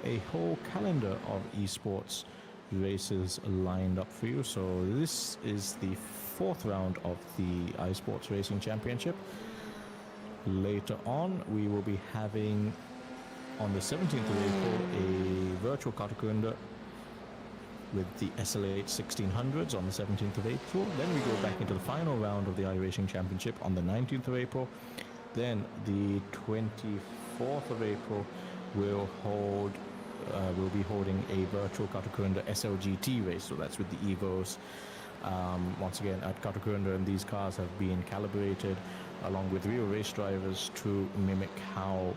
a whole calendar of esports races lined up for you. So this is the fourth round of the iSports Racing Championship. Later on, we will be having, on the 17th of April, a virtual Katakunda with the SLH 1600s on the 17th of April. Then we go back into the final round of the iRacing Championship on the 19th of April. Then the 24th of April, we'll be holding a virtual Katakunda SLGT race. So that's with the Evos. Once again, at Katakunda, and these cars have been calibrated along with real race drivers to mimic how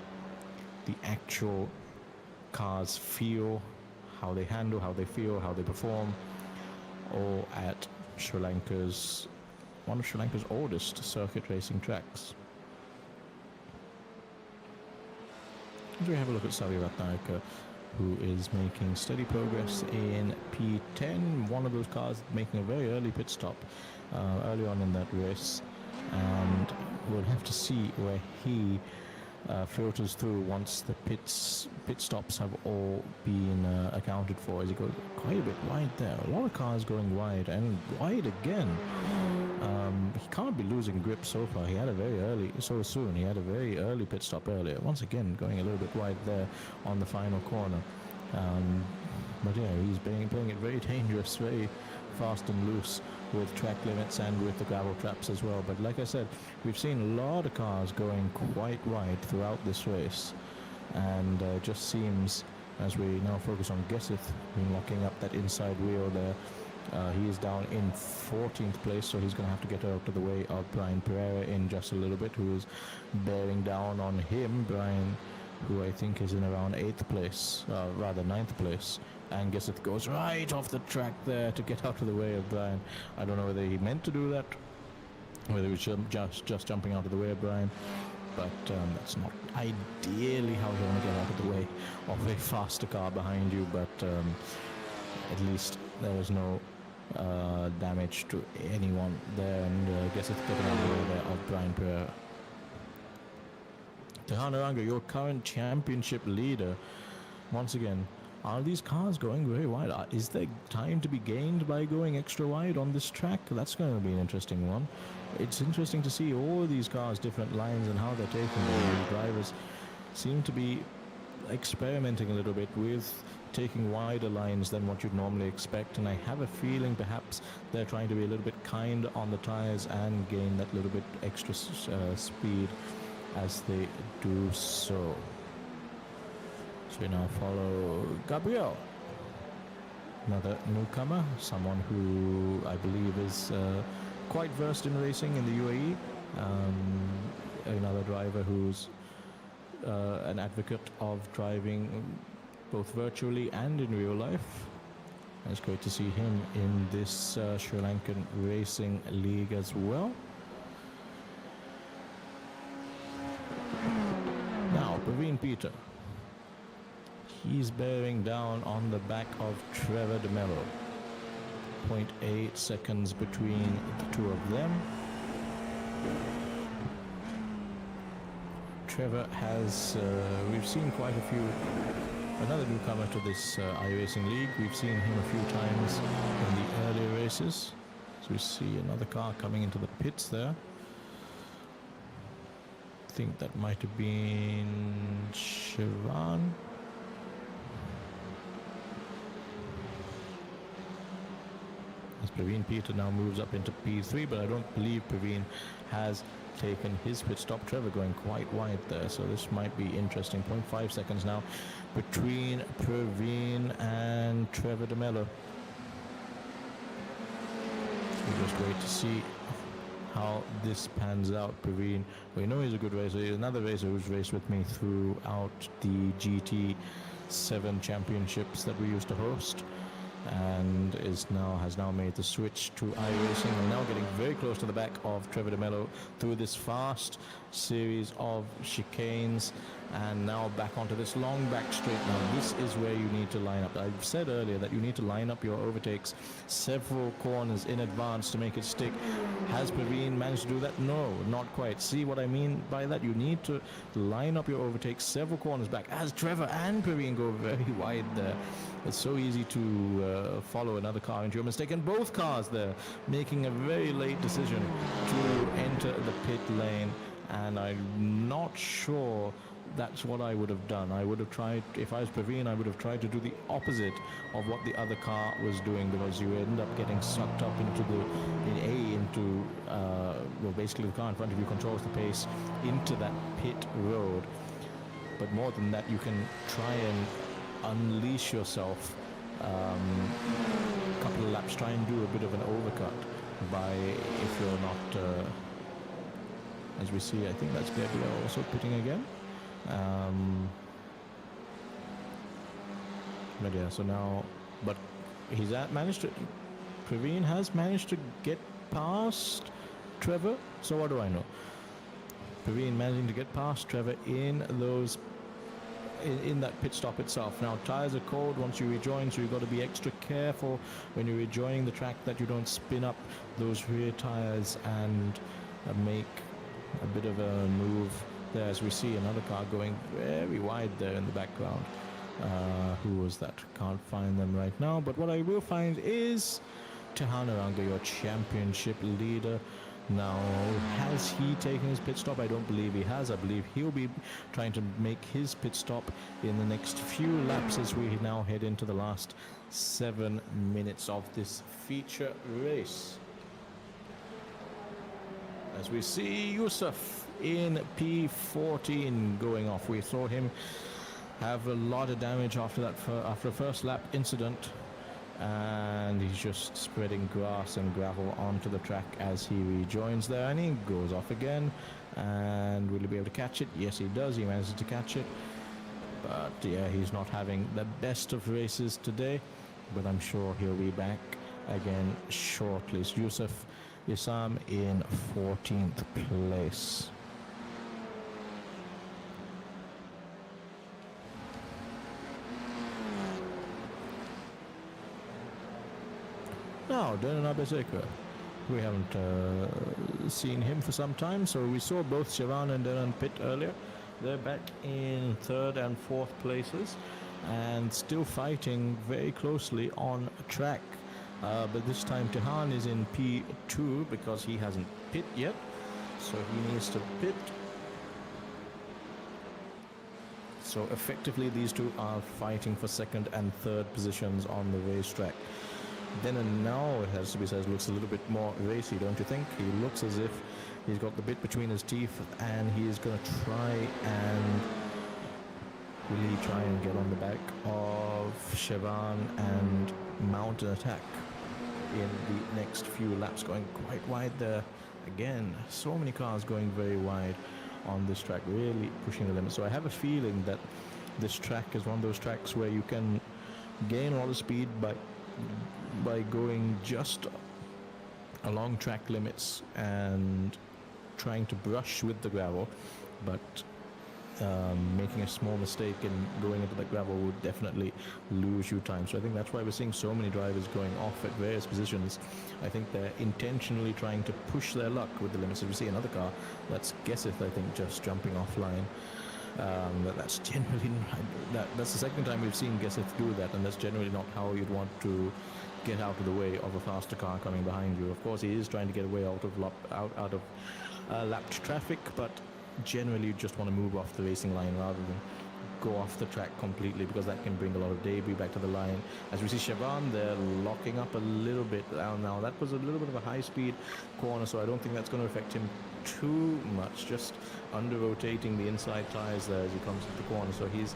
the actual cars feel, how they handle, how they feel, how they perform, all at one of Sri Lanka's oldest circuit racing tracks. As we have a look at Savi Ratnayaka, who is making steady progress in P10, one of those cars making a very early pit stop early on in that race, and we'll have to see where he filters through once the pit stops have all been accounted for, as he goes quite a bit wide there. A lot of cars going wide and wide again. He can't be losing grip so far. He had a very early pit stop earlier. Once again, going a little bit wide there on the final corner. But yeah, he's playing it very dangerous, very fast and loose with track limits and with the gravel traps as well. But like I said, we've seen a lot of cars going quite wide throughout this race, and just seems, as we now focus on Geseth locking up that inside wheel there, he is down in 14th place, so he's going to have to get out of the way of Brian Pereira in just a little bit, who is bearing down on him. Brian, who I think is in around 8th place, rather 9th place, and Geseth goes right off the track there to get out of the way of Brian. I don't know whether he meant to do that, whether he was just jumping out of the way of Brian, but that's not ideally how you want to get out of the way of a faster car behind you, but at least there was no damage to anyone there, and Geseth getting out of the way there of Brian Pereira. Tehana Ranga, your current championship leader, once again, are these cars going very wide? Is there time to be gained by going extra wide on this track? That's going to be an interesting one. It's interesting to see all of these cars, different lines, and how they're taking them. The drivers seem to be experimenting a little bit with taking wider lines than what you'd normally expect, and I have a feeling perhaps they're trying to be a little bit kind on the tires and gain that little bit extra speed as they do so. So we now follow Gabriel, another newcomer, someone who I believe is quite versed in racing in the UAE, another driver who's an advocate of driving both virtually and in real life. And it's great to see him in this Sri Lankan racing league as well. Now, Praveen Peter. He's bearing down on the back of Trevor De Mello. 0.8 seconds between the two of them. Trevor has, we've seen quite a few, another newcomer to this iRacing league. We've seen him a few times in the earlier races. So we see another car coming into the pits there. I think that might have been Sivan. As Praveen Peter now moves up into P3, but I don't believe Praveen has taken his pit stop. Trevor going quite wide there, so this might be interesting. 0.5 seconds now between Praveen and Trevor De Mello. We'll just wait to see how this pans out. Praveen, we know he's a good racer. He's another racer who's raced with me throughout the GT7 championships that we used to host, and has now made the switch to iRacing, and now getting very close to the back of Trevor De Mello through this fast series of chicanes, and now back onto this long back straight. Now this is where you need to line up. I've said earlier that you need to line up your overtakes several corners in advance to make it stick. Has Praveen managed to do that? No, not quite. See what I mean by that? You need to line up your overtakes several corners back, as Trevor and Praveen go very wide there. It's so easy to follow another car into your mistake, and both cars there making a very late decision to enter the pit lane, and I'm not sure that's what I would have done. I would have tried, if I was Praveen, I would have tried to do the opposite of what the other car was doing, because you end up getting sucked up into well, basically the car in front of you controls the pace into that pit road. But more than that, you can try and unleash yourself a couple of laps, try and do a bit of an overcut by, if you're not, as we see, I think that's Gabriel also pitting again. But yeah, so now, but he's Praveen has managed to get past Trevor. So what do I know? Praveen managing to get past Trevor in that pit stop itself. Now tires are cold once you rejoin, so you've got to be extra careful when you're rejoining the track that you don't spin up those rear tires and make a bit of a move there, as we see another car going very wide there in the background. Who was that? Can't find them right now, but what I will find is Tehanaranga, your championship leader. Now, has he taken his pit stop? I don't believe he has. I believe he'll be trying to make his pit stop in the next few laps as we now head into the last 7 minutes of this feature race. As we see Yusuf in P14 going off. We saw him have a lot of damage after a first lap incident, and he's just spreading grass and gravel onto the track as he rejoins there, and he goes off again. And will he be able to catch it? Yes, he does. He manages to catch it, but yeah, he's not having the best of races today, but I'm sure he'll be back again shortly. So Yusuf Issam in 14th place. Now, Dernan Abeseka. We haven't seen him for some time, so we saw both Sivan and Dernan pit earlier. They're back in 3rd and 4th places and still fighting very closely on track. But this time Tehan is in P2 because he hasn't pit yet, so he needs to pit. So effectively these two are fighting for 2nd and 3rd positions on the racetrack. Then and now, it has to be said, looks a little bit more racy, don't you think? He looks as if he's got the bit between his teeth, and he is going to try and really try and get on the back of Sivan and mount an attack in the next few laps, going quite wide there. Again, so many cars going very wide on this track, really pushing the limit. So I have a feeling that this track is one of those tracks where you can gain a lot of speed by going just along track limits and trying to brush with the gravel, but making a small mistake and going into the gravel would definitely lose you time. So I think that's why we're seeing so many drivers going off at various positions. I think they're intentionally trying to push their luck with the limits. If we see another car, that's Gesseth, I think, just jumping offline. That's generally that's the second time we've seen Gesseth do that, and that's generally not how you'd want to get out of the way of a faster car coming behind you. Of course, he is trying to get away out of lapped traffic, but generally you just want to move off the racing line rather than go off the track completely, because that can bring a lot of debris back to the line. As we see Siobhan, they're locking up a little bit now. That was a little bit of a high-speed corner, so I don't think that's going to affect him too much, just under-rotating the inside tires there as he comes into the corner, so he's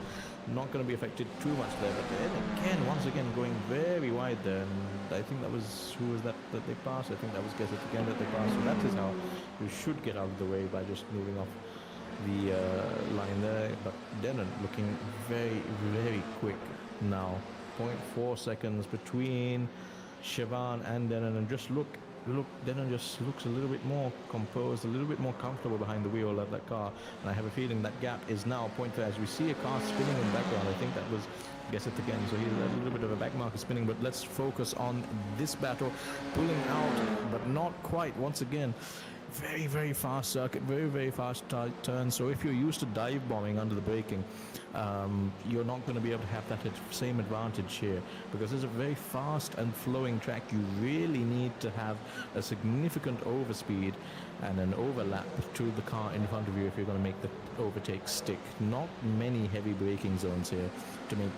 not going to be affected too much there. But then again, once again, going very wide there, and I think that was, who was that they passed? I think that was Gesseth again that they passed, so that is how you should get out of the way, by just moving off the line there. But Denon looking very, very quick now. 0.4 seconds between Siobhan and Denon, and just look, Denon just looks a little bit more composed, a little bit more comfortable behind the wheel of that car, and I have a feeling that gap is now 0.3. As we see a car spinning in the background, I think that was Gesseth again, so he's a little bit of a back marker spinning. But let's focus on this battle, pulling out, but not quite. Once again, very, very fast circuit, very, very fast turn. So if you're used to dive bombing under the braking, you're not going to be able to have that same advantage here, because there's a very fast and flowing track. You really need to have a significant overspeed and an overlap to the car in front of you if you're going to make the overtake stick. Not many heavy braking zones here to make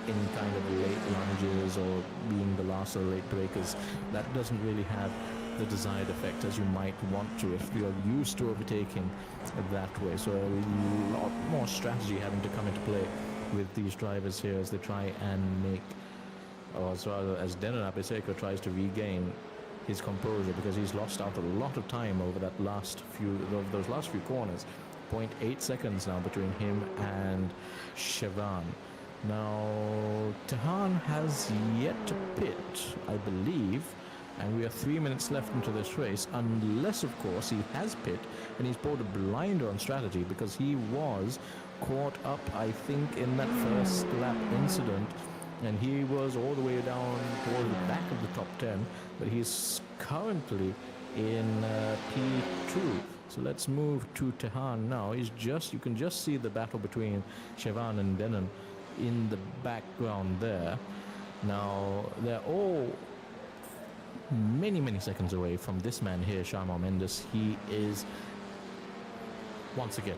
any kind of late lunges or being the last of the late breakers. That doesn't really have the desired effect as you might want to if you're used to overtaking that way. So a lot more strategy having to come into play with these drivers here as they try and make, or as Denon Abeseko tries to regain his composure, because he's lost out a lot of time over those last few corners. 0.8 seconds now between him and Siobhan. Now Tehan has yet to pit, I believe, and we are 3 minutes left into this race, unless of course he has pit and he's pulled a blinder on strategy, because he was caught up, I think, in that first lap incident, and he was all the way down towards the back of the top 10, but he's currently in P2. So let's move to Tehan now. You can just see the battle between Siobhan and Denon in the background there. Now they're all many, many seconds away from this man here, Sharma Mendes. He is once again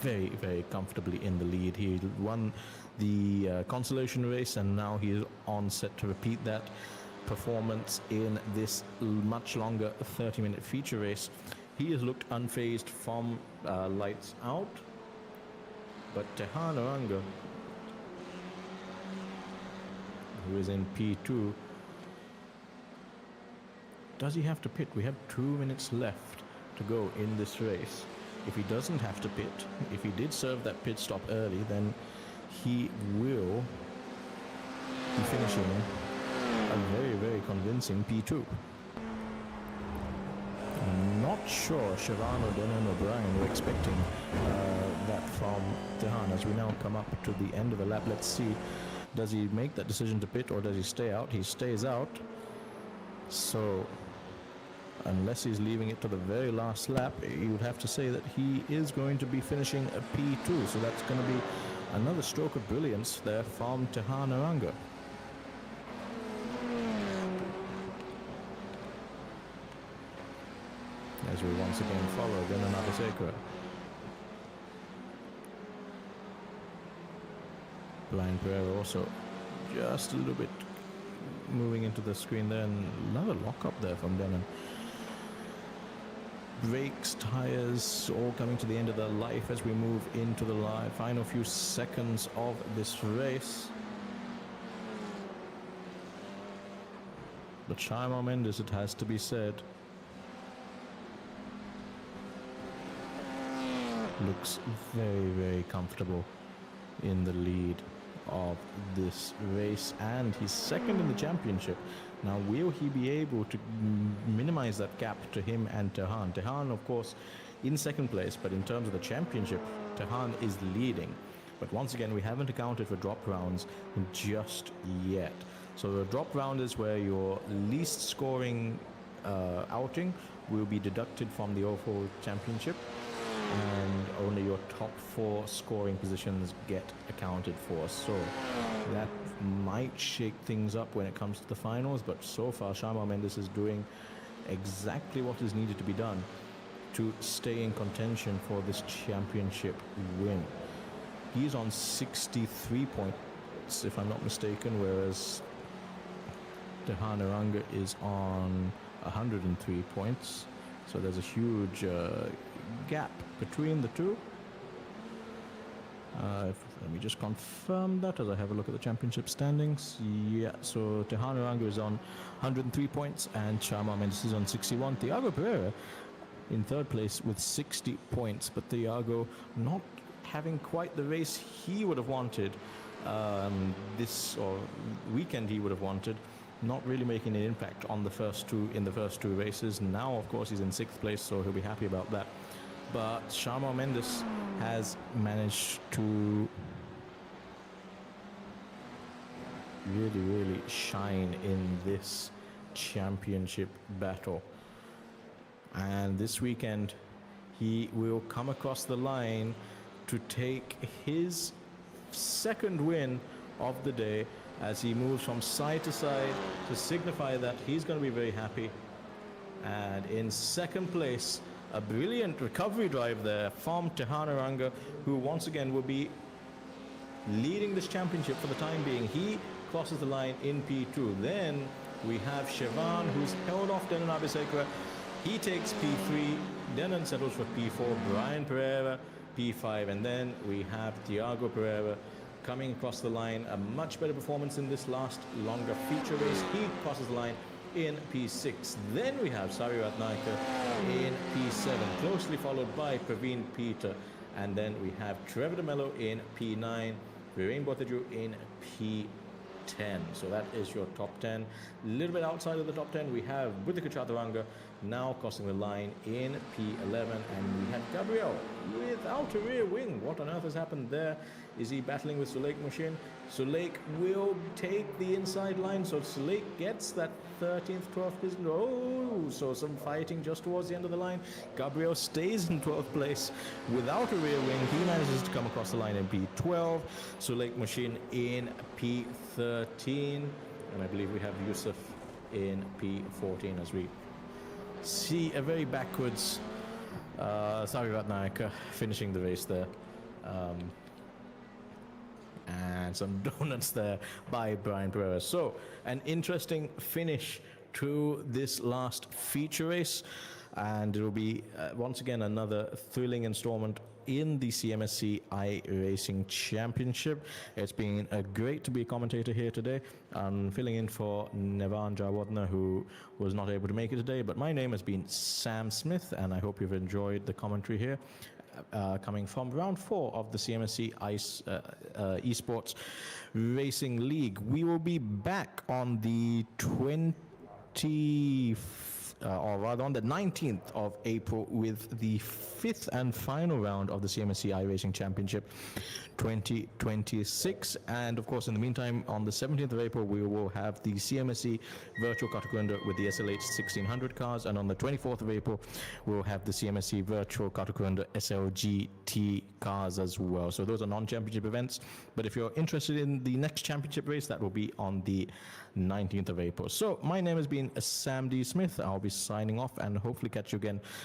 very, very comfortably in the lead. He won the consolation race, and now he is on set to repeat that performance in this much longer 30-minute feature race. He has looked unfazed from lights out, but Tehan Oranga, who is in P2, does he have to pit? We have 2 minutes left to go in this race. If he doesn't have to pit, if he did serve that pit stop early, then he will be finishing a very, very convincing P2. I'm not sure Siobhan or Denon O'Brien were expecting that from Tehan. As we now come up to the end of the lap, let's see, does he make that decision to pit or does he stay out? He stays out. So unless he's leaving it to the very last lap, you would have to say that he is going to be finishing a P2. So that's going to be another stroke of brilliance there from Tehan Oranga. As we once again follow Denon Abeseko. Brian Pereira also just a little bit moving into the screen there, and another lock up there from Denon. Brakes, tires, all coming to the end of their life as we move into the final few seconds of this race. But Sharma Mendes, it has to be said, looks very, very comfortable in the lead of this race, and he's second in the championship. Now, will he be able to minimize that gap to him and Tehan? Tehan, of course, in second place, but in terms of the championship, Tehan is leading. But once again, we haven't accounted for drop rounds just yet. So the drop round is where your least scoring outing will be deducted from the overall championship, and only your top 4 scoring positions get accounted for. So that might shake things up when it comes to the finals, but so far Shama Mendes is doing exactly what is needed to be done to stay in contention for this championship win. He's on 63 points, if I'm not mistaken, whereas Tehan Aranga is on 103 points. So there's a huge gap between the two. Let me just confirm that as I have a look at the championship standings. Yeah, so Tehan Aranga is on 103 points and Shama Mendes is on 61. Thiago Pereira in third place with 60 points, but Thiago not having quite the race he would have wanted this weekend. He would have wanted, not really making an impact on the first two races. Now of course he's in 6th place, so he'll be happy about that. But Shama Mendes has managed to really shine in this championship battle, and this weekend he will come across the line to take his 2nd win of the day, as he moves from side to side to signify that he's going to be very happy. And in 2nd place, a brilliant recovery drive there from Tehan Aranga, who once again will be leading this championship for the time being. He crosses the line in P2. Then we have Siobhan, who's held off Denan Abisekra. He takes P3. Denan settles for P4. Brian Pereira P5, and then we have Thiago Pereira coming across the line. A much better performance in this last longer feature race. He crosses the line in P6. Then we have Sari Ratnaika in P7, closely followed by Praveen Peter, and then we have Trevor de Mello in P9, Viren Botaju in P10. So that is your top 10. A little bit outside of the top 10, we have Buddhika Chaturanga now crossing the line in P11, and we have Gabriel without a rear wing. What on earth has happened there? Is he battling with Suleik Mushin? Suleik will take the inside line, so Suleik gets that 13th, 12th position. Oh, so some fighting just towards the end of the line. Gabriel stays in 12th place without a rear wing. He manages to come across the line in P12. Suleik Mushin in P13, and I believe we have Yusuf in P14 as we see a very backwards Sari Ratnaika finishing the race there. And some donuts there by Brian Pereira. So an interesting finish to this last feature race, and it will be once again another thrilling installment in the CMSC iRacing Championship. It's been great to be a commentator here today. I'm filling in for Nevan Jawadna, who was not able to make it today, but my name has been Sam Smith, and I hope you've enjoyed the commentary here. Coming from round 4 of the CMSC Esports Racing League. We will be back on the 19th of April with the 5th and final round of the CMSC iRacing Championship 2026. And of course, in the meantime, on the 17th of April, we will have the CMSC Virtual Katakunda with the SLH 1600 cars. And on the 24th of April, we'll have the CMSC Virtual Katakunda SLGT cars as well. So those are non-championship events. But if you're interested in the next championship race, that will be on the 19th of April. So my name has been Sam D. Smith. I'll be signing off and hopefully catch you again